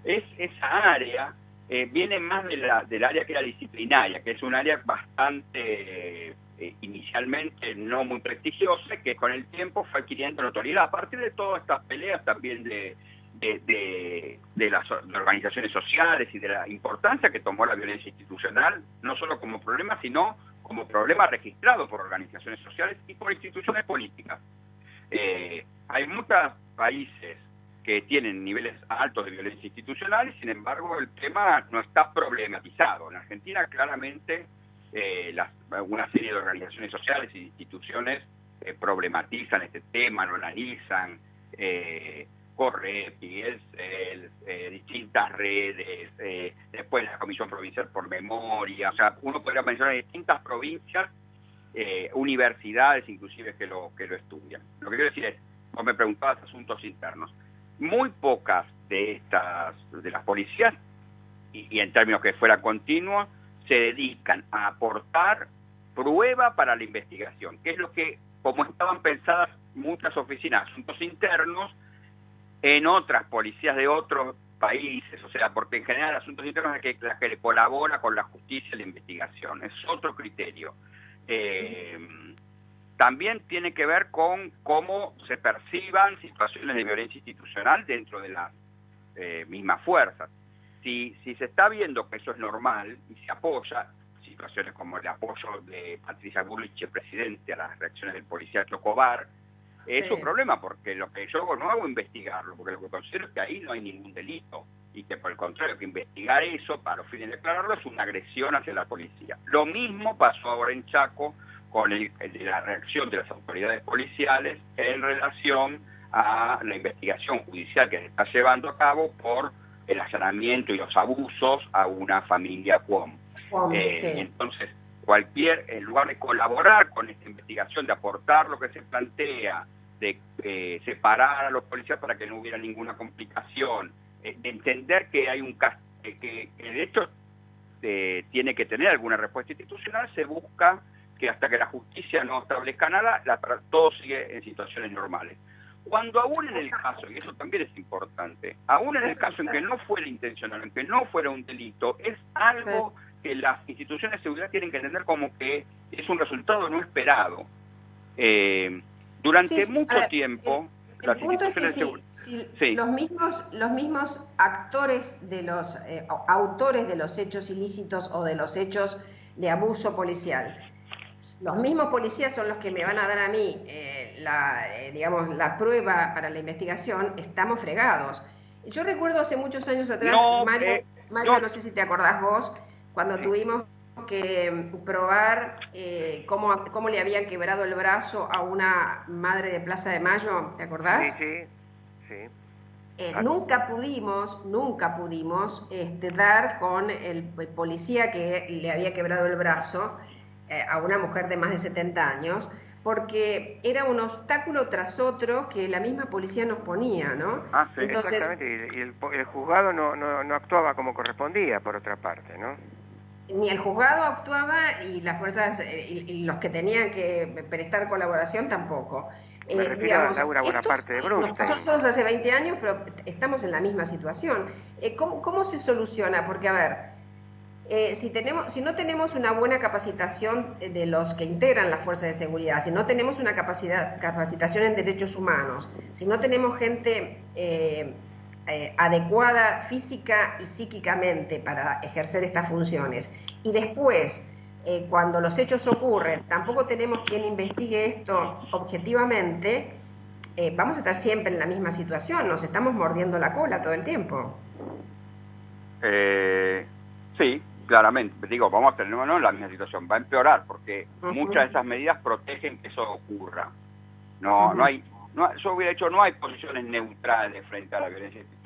es esa área. Viene más del área que era disciplinaria, que es un área bastante, inicialmente no muy prestigiosa, que con el tiempo fue adquiriendo notoriedad. A partir de todas estas peleas también de las organizaciones sociales y de la importancia que tomó la violencia institucional, no solo como problema, sino como problema registrado por organizaciones sociales y por instituciones políticas. Hay muchos países que tienen niveles altos de violencia institucional y sin embargo el tema no está problematizado. En Argentina claramente una serie de organizaciones sociales y instituciones problematizan este tema, lo analizan, Correpi, el CEL, distintas redes, después la Comisión Provincial por Memoria, o sea, uno podría mencionar distintas provincias, universidades inclusive que lo estudian. Lo que quiero decir es, vos me preguntabas asuntos internos, muy pocas de las policías, y en términos que fuera continuo, se dedican a aportar prueba para la investigación, que es lo que, como estaban pensadas muchas oficinas de asuntos internos en otras policías de otros países, o sea, porque en general asuntos internos es la que le colabora con la justicia y la investigación, es otro criterio. También tiene que ver con cómo se perciban situaciones de violencia institucional dentro de las mismas fuerzas. Si se está viendo que eso es normal y se apoya, situaciones como el apoyo de Patricia Bullrich, presidente, a las reacciones del policía Chocobar, es un problema, porque lo que yo no hago es investigarlo, porque lo que considero es que ahí no hay ningún delito, y que por el contrario, que investigar eso para los fines de declararlo es una agresión hacia la policía. Lo mismo pasó ahora en Chaco, con la reacción de las autoridades policiales en relación a la investigación judicial que se está llevando a cabo por el allanamiento y los abusos a una familia Cuom. Entonces, en lugar de colaborar con esta investigación, de aportar lo que se plantea, de separar a los policías para que no hubiera ninguna complicación, de entender que hay un caso que de hecho tiene que tener alguna respuesta institucional, se busca que hasta que la justicia no establezca nada, todo sigue en situaciones normales. Cuando aún en el caso, y eso también es importante, aún en el caso en que no fuera intencional, en que no fuera un delito, es algo que las instituciones de seguridad tienen que entender como que es un resultado no esperado. Durante mucho tiempo, las instituciones de seguridad... Los mismos actores de los autores de los hechos ilícitos o de los hechos de abuso policial, los mismos policías son los que me van a dar a mí la prueba para la investigación, estamos fregados. Yo recuerdo hace muchos años atrás, Mario, no sé si te acordás vos, cuando tuvimos que probar cómo le habían quebrado el brazo a una madre de Plaza de Mayo, ¿te acordás? Sí. Nunca pudimos dar con el policía que le había quebrado el brazo a una mujer de más de 70 años, porque era un obstáculo tras otro que la misma policía nos ponía, ¿no? Sí, entonces, exactamente, y el juzgado no actuaba como correspondía, por otra parte, ¿no? Ni el juzgado actuaba y las fuerzas, y los que tenían que prestar colaboración tampoco. Me refiero a Laura Bonaparte de Brunstein. Nos pasó nosotros hace 20 años, pero estamos en la misma situación. ¿Cómo se soluciona? Porque, a ver, si no tenemos una buena capacitación de los que integran las fuerzas de seguridad, si no tenemos una capacitación en derechos humanos, si no tenemos gente adecuada física y psíquicamente para ejercer estas funciones, y después, cuando los hechos ocurren, tampoco tenemos quien investigue esto objetivamente, vamos a estar siempre en la misma situación, nos estamos mordiendo la cola todo el tiempo. Sí, claramente. Digo, vamos a tener la misma situación, va a empeorar, porque muchas de esas medidas protegen que eso ocurra. No hay, yo hubiera dicho, no hay posiciones neutrales frente a la violencia institucional.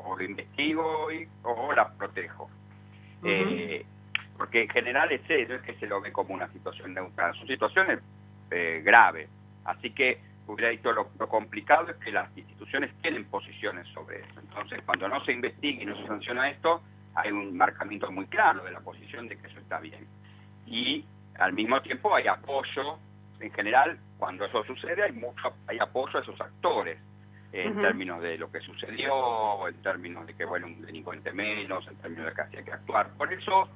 O lo investigo o la protejo. Porque en general es eso, es que se lo ve como una situación neutral. Son situaciones graves. Así que hubiera dicho, lo complicado es que las instituciones tienen posiciones sobre eso. Entonces, cuando no se investiga y no se sanciona esto, hay un marcamiento muy claro de la posición de que eso está bien. Y al mismo tiempo hay apoyo. En general, cuando eso sucede, hay apoyo a esos actores, en términos de lo que sucedió, en términos de que, bueno, un delincuente menos, en términos de que hacía que actuar. Por eso,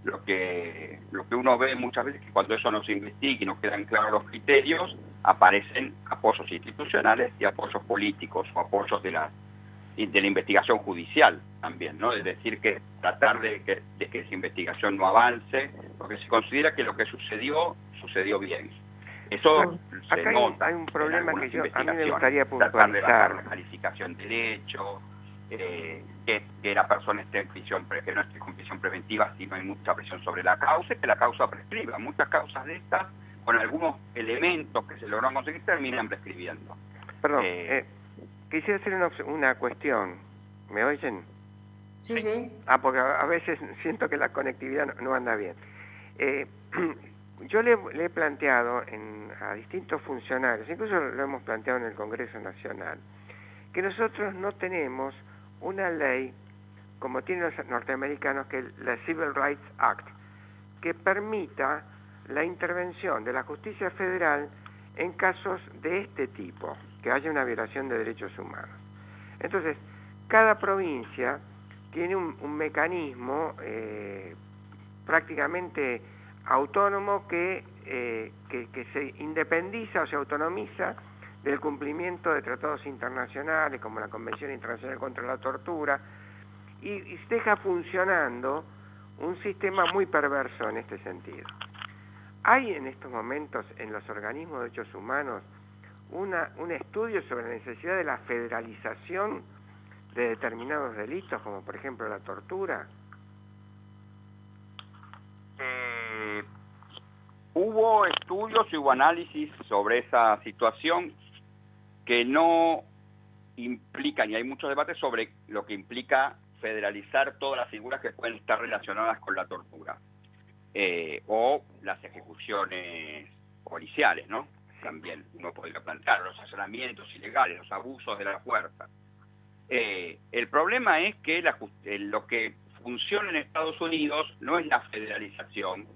lo que uno ve muchas veces es que cuando eso no se investiga y no quedan claros los criterios, aparecen apoyos institucionales y apoyos políticos o apoyos de la investigación judicial también, ¿no? Es decir, que tratar de que esa investigación no avance, porque se considera que lo que sucedió bien. Eso se nota. Hay un problema que a mí me gustaría puntualizar. Tratar de bajar la calificación del hecho, que la persona esté en prisión, que no esté con prisión preventiva si no hay mucha presión sobre la causa, y que la causa prescriba. Muchas causas de estas, con algunos elementos que se logran conseguir, terminan prescribiendo. Perdón, quisiera hacer una cuestión. ¿Me oyen? Sí. Porque a veces siento que la conectividad no anda bien. Yo le he planteado a distintos funcionarios, incluso lo hemos planteado en el Congreso Nacional, que nosotros no tenemos una ley como tienen los norteamericanos, que es la Civil Rights Act, que permita la intervención de la justicia federal en casos de este tipo, que haya una violación de derechos humanos. Entonces, cada provincia tiene un mecanismo prácticamente autónomo que se independiza o se autonomiza del cumplimiento de tratados internacionales como la Convención Internacional contra la Tortura, y deja funcionando un sistema muy perverso en este sentido. Hay en estos momentos en los organismos de derechos humanos un estudio sobre la necesidad de la federalización de determinados delitos, como por ejemplo la tortura. Hubo estudios y hubo análisis sobre esa situación que no implican, y hay muchos debates sobre lo que implica federalizar todas las figuras que pueden estar relacionadas con la tortura, o las ejecuciones policiales, ¿no? También uno podría plantear los allanamientos ilegales, los abusos de la fuerza. El problema es que lo que funciona en Estados Unidos no es la federalización,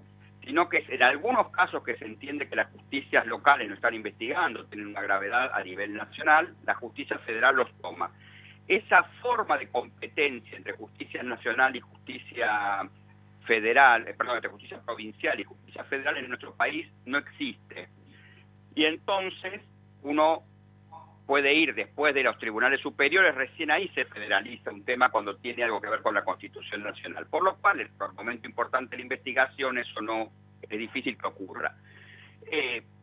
sino que en algunos casos que se entiende que las justicias locales no están investigando, tienen una gravedad a nivel nacional, la justicia federal los toma. Esa forma de competencia entre justicia nacional y justicia federal, entre justicia provincial y justicia federal en nuestro país no existe. Y entonces uno puede ir después de los tribunales superiores, recién ahí se federaliza un tema cuando tiene algo que ver con la Constitución Nacional. Por lo cual, por el momento importante de la investigación, eso no es difícil que ocurra.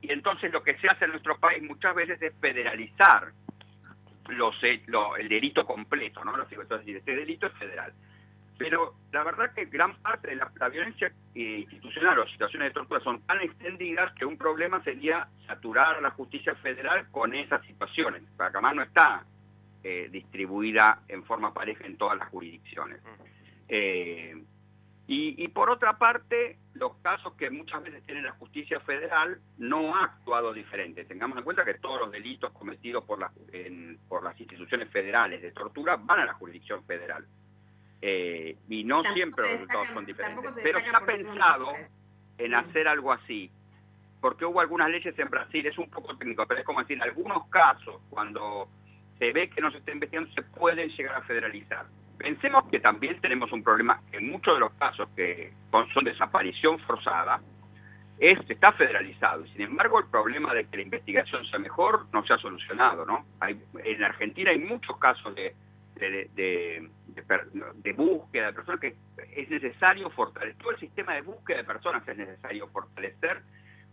Y entonces lo que se hace en nuestro país muchas veces es federalizar el delito completo, ¿no? Entonces, este delito es federal. Pero la verdad que gran parte de la violencia institucional o situaciones de tortura son tan extendidas que un problema sería saturar a la justicia federal con esas situaciones. Para que además no está distribuida en forma pareja en todas las jurisdicciones. Y por otra parte, los casos que muchas veces tiene la justicia federal no ha actuado diferente. Tengamos en cuenta que todos los delitos cometidos por las instituciones federales de tortura van a la jurisdicción federal. Y no siempre los resultados son diferentes. Pero se ha pensado en hacer algo así, porque hubo algunas leyes en Brasil, es un poco técnico, pero es como decir, en algunos casos, cuando se ve que no se está investigando, se pueden llegar a federalizar. Pensemos que también tenemos un problema en muchos de los casos que son desaparición forzada, está federalizado. Y sin embargo, el problema de que la investigación sea mejor no se ha solucionado, ¿no? En Argentina hay muchos casos de búsqueda de personas que es necesario fortalecer. Todo el sistema de búsqueda de personas es necesario fortalecer,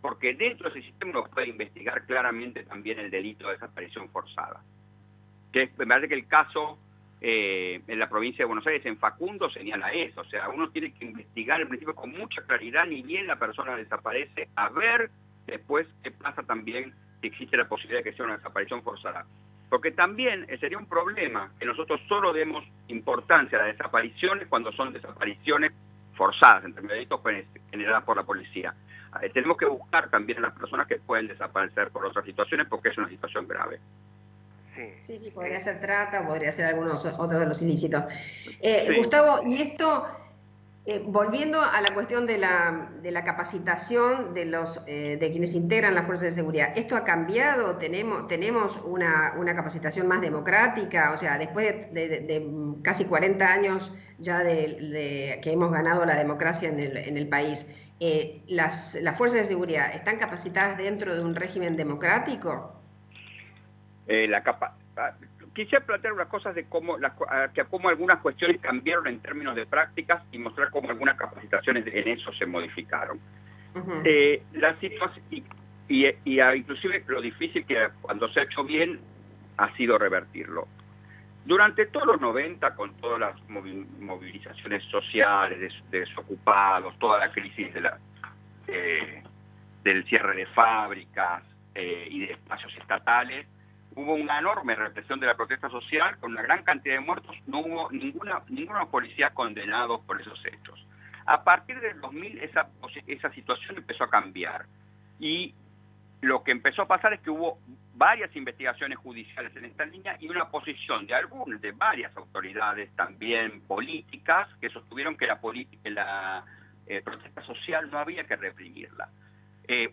porque dentro de ese sistema uno puede investigar claramente también el delito de desaparición forzada. Que me parece que el caso en la provincia de Buenos Aires, en Facundo, señala eso. O sea, uno tiene que investigar al principio con mucha claridad, ni bien la persona desaparece, a ver después qué pasa también si existe la posibilidad de que sea una desaparición forzada. Porque también sería un problema que nosotros solo demos importancia a las desapariciones cuando son desapariciones forzadas, entre delitos generadas por la policía. Tenemos que buscar también a las personas que pueden desaparecer por otras situaciones, porque es una situación grave. Sí, podría ser trata, podría ser algunos otros de los ilícitos. Gustavo, y esto, volviendo a la cuestión de la capacitación de quienes integran las fuerzas de seguridad, ¿esto ha cambiado? ¿Tenemos una capacitación más democrática? O sea, después de casi 40 años ya de que hemos ganado la democracia en el país, ¿las fuerzas de seguridad están capacitadas dentro de un régimen democrático? Quisiera plantear unas cosas de cómo algunas cuestiones cambiaron en términos de prácticas y mostrar cómo algunas capacitaciones en eso se modificaron. La situación inclusive lo difícil que cuando se ha hecho bien ha sido revertirlo. Durante todos los 90, con todas las movilizaciones sociales, de desocupados, toda la crisis del cierre de fábricas y de espacios estatales, hubo una enorme represión de la protesta social con una gran cantidad de muertos. No hubo ninguno policías condenados por esos hechos. A partir del 2000 esa situación empezó a cambiar y lo que empezó a pasar es que hubo varias investigaciones judiciales en esta línea y una posición de varias autoridades también políticas que sostuvieron que la protesta social no había que reprimirla.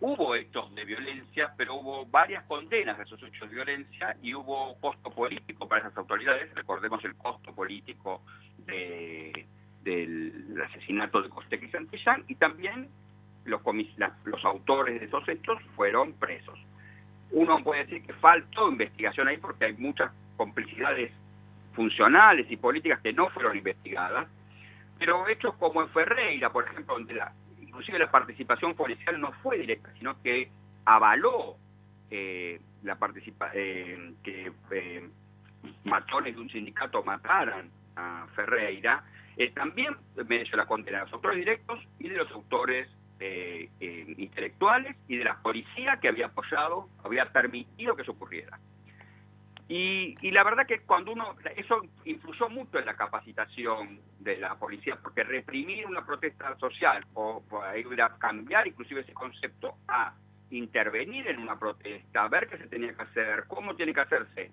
Hubo hechos de violencia, pero hubo varias condenas de esos hechos de violencia y hubo costo político para esas autoridades. Recordemos el costo político del asesinato de Costequi y Santillán, y también los autores de esos hechos fueron presos. Uno puede decir que faltó investigación ahí porque hay muchas complicidades funcionales y políticas que no fueron investigadas, pero hechos como en Ferreira, por ejemplo, donde inclusive la participación policial no fue directa, sino que avaló que matones de un sindicato mataran a Ferreira, también mereció la condena de los autores directos y de los autores intelectuales y de la policía que había permitido que eso ocurriera. Y la verdad que eso influyó mucho en la capacitación de la policía, porque reprimir una protesta social o ir a cambiar inclusive ese concepto a intervenir en una protesta, a ver qué se tenía que hacer, cómo tiene que hacerse,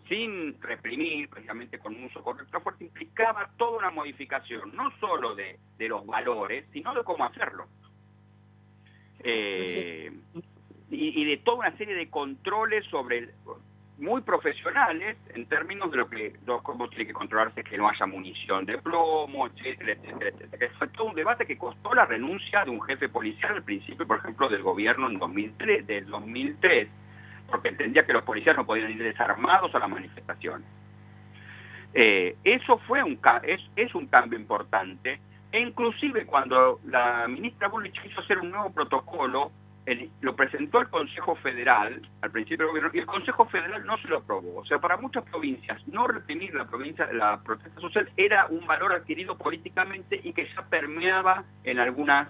sin reprimir, precisamente con un uso correcto de la fuerza, implicaba toda una modificación, no solo de los valores, sino de cómo hacerlo. Y de toda una serie de controles muy profesionales en términos de cómo tiene que controlarse que no haya munición de plomo, etcétera, etcétera, etcétera. Fue todo un debate que costó la renuncia de un jefe policial al principio, por ejemplo, del gobierno del 2003, porque entendía que los policías no podían ir desarmados a las manifestaciones. Eso es un cambio importante, e inclusive cuando la ministra Bullrich quiso hacer un nuevo protocolo, lo presentó al Consejo Federal, al principio del gobierno, y el Consejo Federal no se lo aprobó. O sea, para muchas provincias, no reprimir la protesta social era un valor adquirido políticamente y que ya permeaba en algunas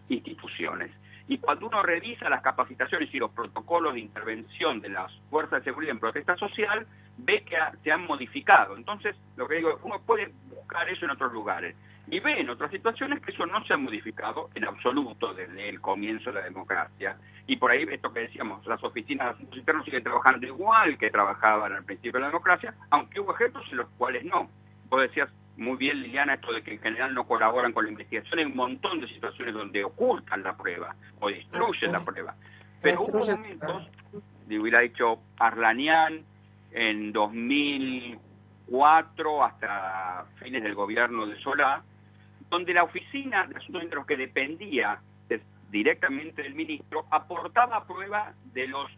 instituciones. Y cuando uno revisa las capacitaciones y los protocolos de intervención de las fuerzas de seguridad en protesta social, ve que se han modificado. Entonces, lo que digo, uno puede buscar eso en otros lugares y ve en otras situaciones que eso no se ha modificado en absoluto desde el comienzo de la democracia. Y por ahí, esto que decíamos, las oficinas de asuntos internos siguen trabajando igual que trabajaban al principio de la democracia, aunque hubo ejemplos en los cuales no. Vos decías muy bien, Liliana, esto de que en general no colaboran con la investigación. Hay un montón de situaciones donde ocultan la prueba o destruyen la prueba. Pero hubo momentos, le hubiera dicho Arlanian, en 2004 hasta fines del gobierno de Solá, donde la oficina de asuntos internos, que dependía directamente del ministro, aportaba prueba de los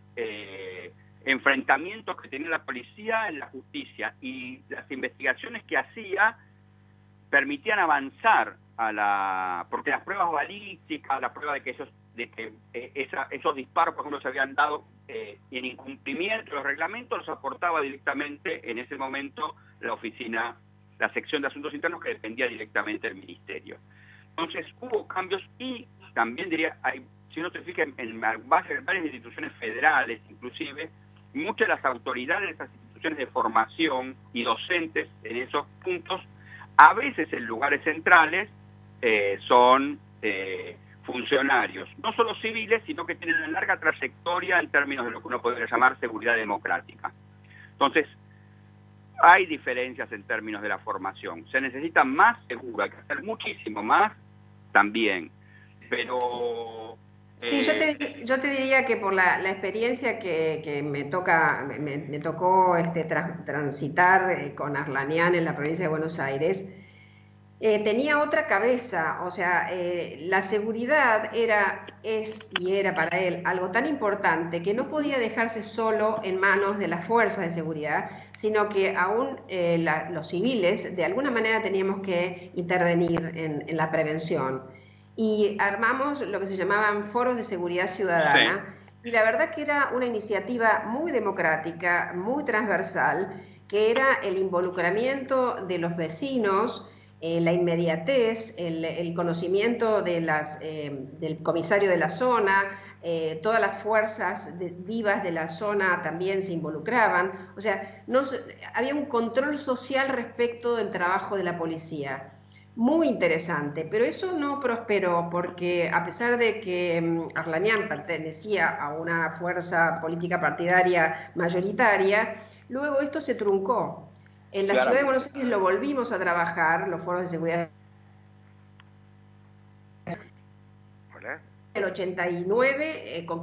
enfrentamientos que tenía la policía en la justicia, y las investigaciones que hacía permitían avanzar porque las pruebas balísticas, la prueba de que esos disparos, por ejemplo, se habían dado en incumplimiento de los reglamentos, los aportaba directamente en ese momento la sección de asuntos internos, que dependía directamente del ministerio. Entonces hubo cambios, y también diría, si uno se fija en varias instituciones federales, inclusive, muchas de las autoridades de esas instituciones de formación y docentes en esos puntos, a veces en lugares centrales, son funcionarios, no solo civiles, sino que tienen una larga trayectoria en términos de lo que uno podría llamar seguridad democrática. Entonces, hay diferencias en términos de la formación. Se necesita más seguro, hay que hacer muchísimo más también, pero... Sí, yo te diría que por la experiencia que me tocó transitar con Arlanian en la provincia de Buenos Aires, tenía otra cabeza. O sea, la seguridad es y era para él algo tan importante que no podía dejarse solo en manos de las fuerzas de seguridad, sino que aún los civiles de alguna manera teníamos que intervenir en la prevención. Y armamos lo que se llamaban foros de seguridad ciudadana, sí. Y la verdad que era una iniciativa muy democrática, muy transversal, que era el involucramiento de los vecinos, la inmediatez, el conocimiento del comisario de la zona, todas las fuerzas vivas de la zona también se involucraban. O sea, había un control social respecto del trabajo de la policía. Muy interesante, pero eso no prosperó porque, a pesar de que Arlanian pertenecía a una fuerza política partidaria mayoritaria, luego esto se truncó. En la ciudad de Buenos Aires lo volvimos a trabajar, los foros de seguridad. Hola. En el 89 con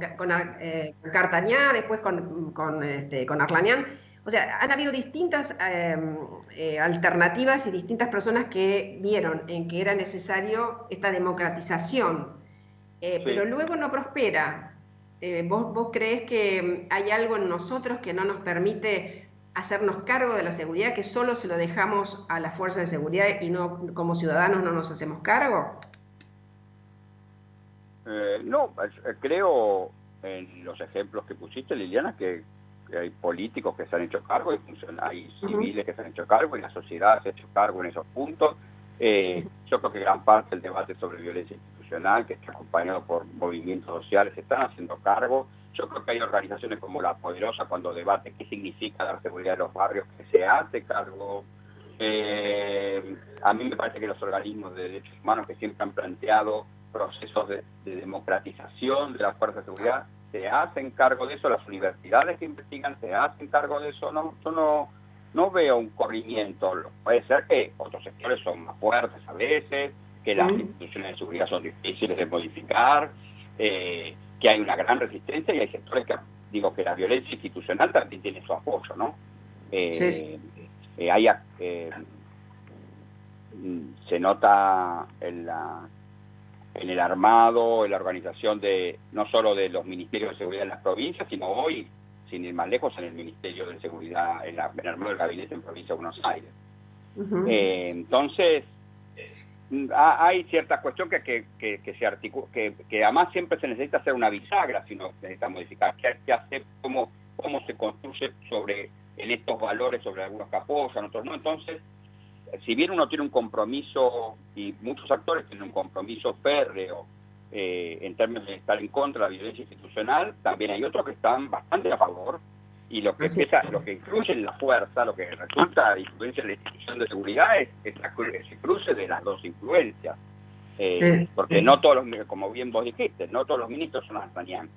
Cartañá, después con Arlanian. O sea, han habido distintas alternativas y distintas personas que vieron en que era necesario esta democratización, sí. Pero luego no prospera. ¿Vos creés que hay algo en nosotros que no nos permite hacernos cargo de la seguridad, que solo se lo dejamos a las fuerzas de seguridad y no, como ciudadanos, no nos hacemos cargo? No, creo en los ejemplos que pusiste, Liliana, que hay políticos que se han hecho cargo, hay civiles que se han hecho cargo, y la sociedad se ha hecho cargo en esos puntos. Yo creo que gran parte del debate sobre violencia institucional, que está acompañado por movimientos sociales, se están haciendo cargo. Yo creo que hay organizaciones como La Poderosa, cuando debate qué significa dar seguridad a los barrios, que se hace cargo. A mí me parece que los organismos de derechos humanos, que siempre han planteado procesos de democratización de las fuerzas de seguridad, se hacen cargo de eso. Las universidades que investigan se hacen cargo de eso. Yo no veo un corrimiento. Puede ser que otros sectores son más fuertes a veces, que las instituciones de seguridad son difíciles de modificar, que hay una gran resistencia, y hay sectores que la violencia institucional también tiene su apoyo, ¿no? Sí. Se nota en el armado, en la organización no solo de los ministerios de seguridad en las provincias, sino hoy, sin ir más lejos, en el Ministerio de Seguridad, en el armado del gabinete en Provincia de Buenos Aires. Entonces, hay cierta cuestión que se articula, que además siempre se necesita hacer una bisagra si uno necesita modificar. ¿Qué hace? ¿Cómo se construye en estos valores sobre algunos que apoyan, otros no? Entonces, si bien uno tiene un compromiso, y muchos actores tienen un compromiso férreo en términos de estar en contra de la violencia institucional, también hay otros que están bastante a favor, Y lo que lo que influye en la fuerza, lo que resulta influencia en la institución de seguridad es ese cruce de las dos influencias. Porque no todos los, como bien vos dijiste, no todos los ministros son D'Artagnan.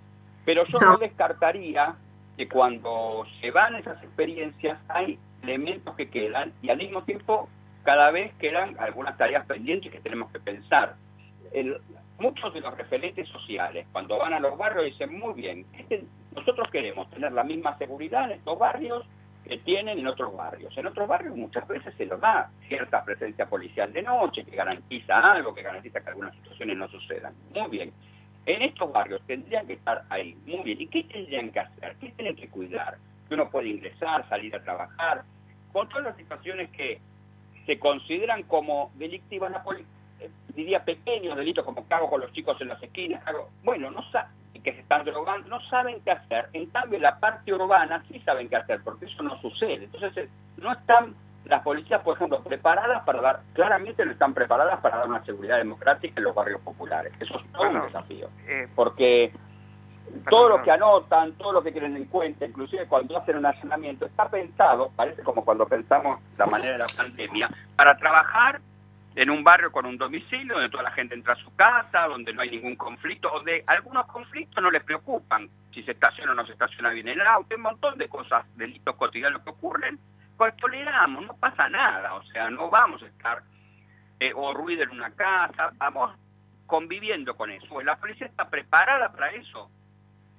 Pero yo no descartaría que cuando se van esas experiencias hay elementos que quedan y al mismo tiempo cada vez quedan algunas tareas pendientes que tenemos que pensar. Muchos de los referentes sociales, cuando van a los barrios, dicen, muy bien, nosotros queremos tener la misma seguridad en estos barrios que tienen en otros barrios. En otros barrios muchas veces se nos da cierta presencia policial de noche, que garantiza algo, que garantiza que algunas situaciones no sucedan. Muy bien. En estos barrios tendrían que estar ahí. Muy bien. ¿Y qué tendrían que hacer? ¿Qué tienen que cuidar? Que uno puede ingresar, salir a trabajar, con todas las situaciones que se consideran como delictivas, diría pequeños delitos, como cago con los chicos en las esquinas, bueno, no saben que se están drogando, no saben qué hacer. En cambio, la parte urbana sí saben qué hacer, porque eso no sucede. Entonces, no están las policías, por ejemplo, preparadas para dar, claramente no están preparadas para dar una seguridad democrática en los barrios populares. Eso es todo un desafío. Porque todo lo que anotan, todo lo que tienen en cuenta, inclusive cuando hacen un allanamiento, está pensado, parece como cuando pensamos la manera de la pandemia, para trabajar en un barrio con un domicilio donde toda la gente entra a su casa, donde no hay ningún conflicto, donde algunos conflictos no les preocupan, si se estaciona o no se estaciona bien el auto, hay un montón de cosas, delitos cotidianos que ocurren, pues toleramos, no pasa nada, o sea, no vamos a estar o ruido en una casa, vamos conviviendo con eso. Pues la policía está preparada para eso,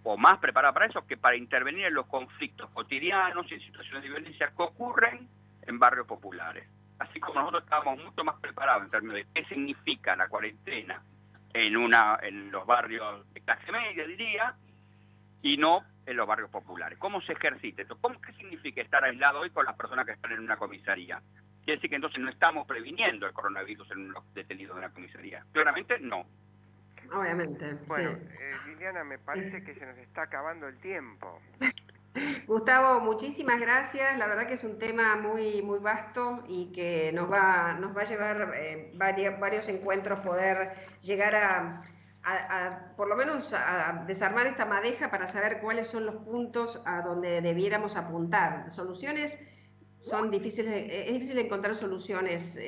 o más preparada para eso, que para intervenir en los conflictos cotidianos y en situaciones de violencia que ocurren en barrios populares. Así como nosotros estábamos mucho más preparados en términos de qué significa la cuarentena en los barrios de clase media, diría, y no en los barrios populares. ¿Cómo se ejercita esto? ¿Qué significa estar aislado hoy con las personas que están en una comisaría? ¿Quiere decir que entonces no estamos previniendo el coronavirus en los detenidos de una comisaría? Claramente no. Obviamente, bueno, sí. Liliana, me parece que se nos está acabando el tiempo. Gustavo, muchísimas gracias. La verdad que es un tema muy muy vasto y que nos va a llevar varios encuentros poder llegar a por lo menos a desarmar esta madeja para saber cuáles son los puntos a donde debiéramos apuntar. Soluciones son difíciles, es difícil encontrar soluciones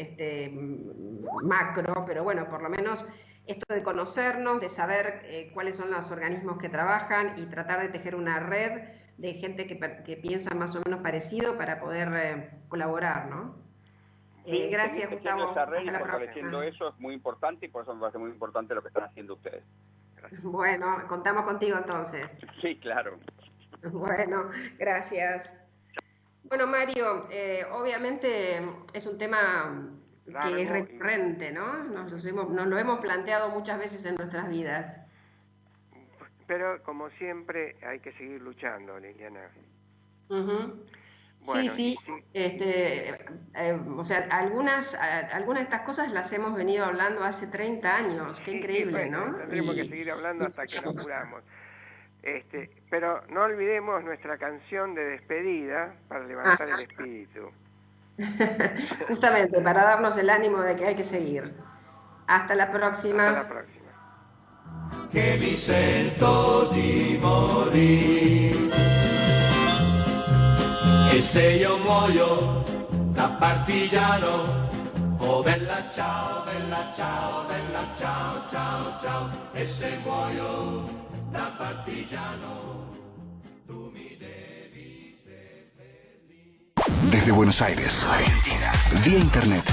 macro, pero bueno, por lo menos esto de conocernos, de saber cuáles son los organismos que trabajan y tratar de tejer una red de gente que piensa más o menos parecido para poder colaborar, ¿no? Gracias, Gustavo. Esa red hasta la fortaleciendo próxima. eso es muy importante y por eso me parece muy importante lo que están haciendo ustedes. Gracias. Bueno, contamos contigo entonces. Sí, claro. Bueno, gracias. Bueno, Mario, obviamente es un tema que es recurrente, ¿no? Nos lo hemos planteado muchas veces en nuestras vidas. Pero, como siempre, hay que seguir luchando, Liliana. Bueno, sí. O sea, algunas de estas cosas las hemos venido hablando hace 30 años. Qué increíble, bueno, ¿no? Tendremos que seguir hablando hasta que nos curamos. Pero no olvidemos nuestra canción de despedida para levantar el espíritu. Justamente, para darnos el ánimo de que hay que seguir. Hasta la próxima. Hasta la próxima. Che mi sento di morire e se io muoio da partigiano, oh bella ciao, bella ciao, bella ciao, ciao, ciao, e se muoio da partigiano tu mi devi seppellire. Desde Buenos Aires, Argentina, vía internet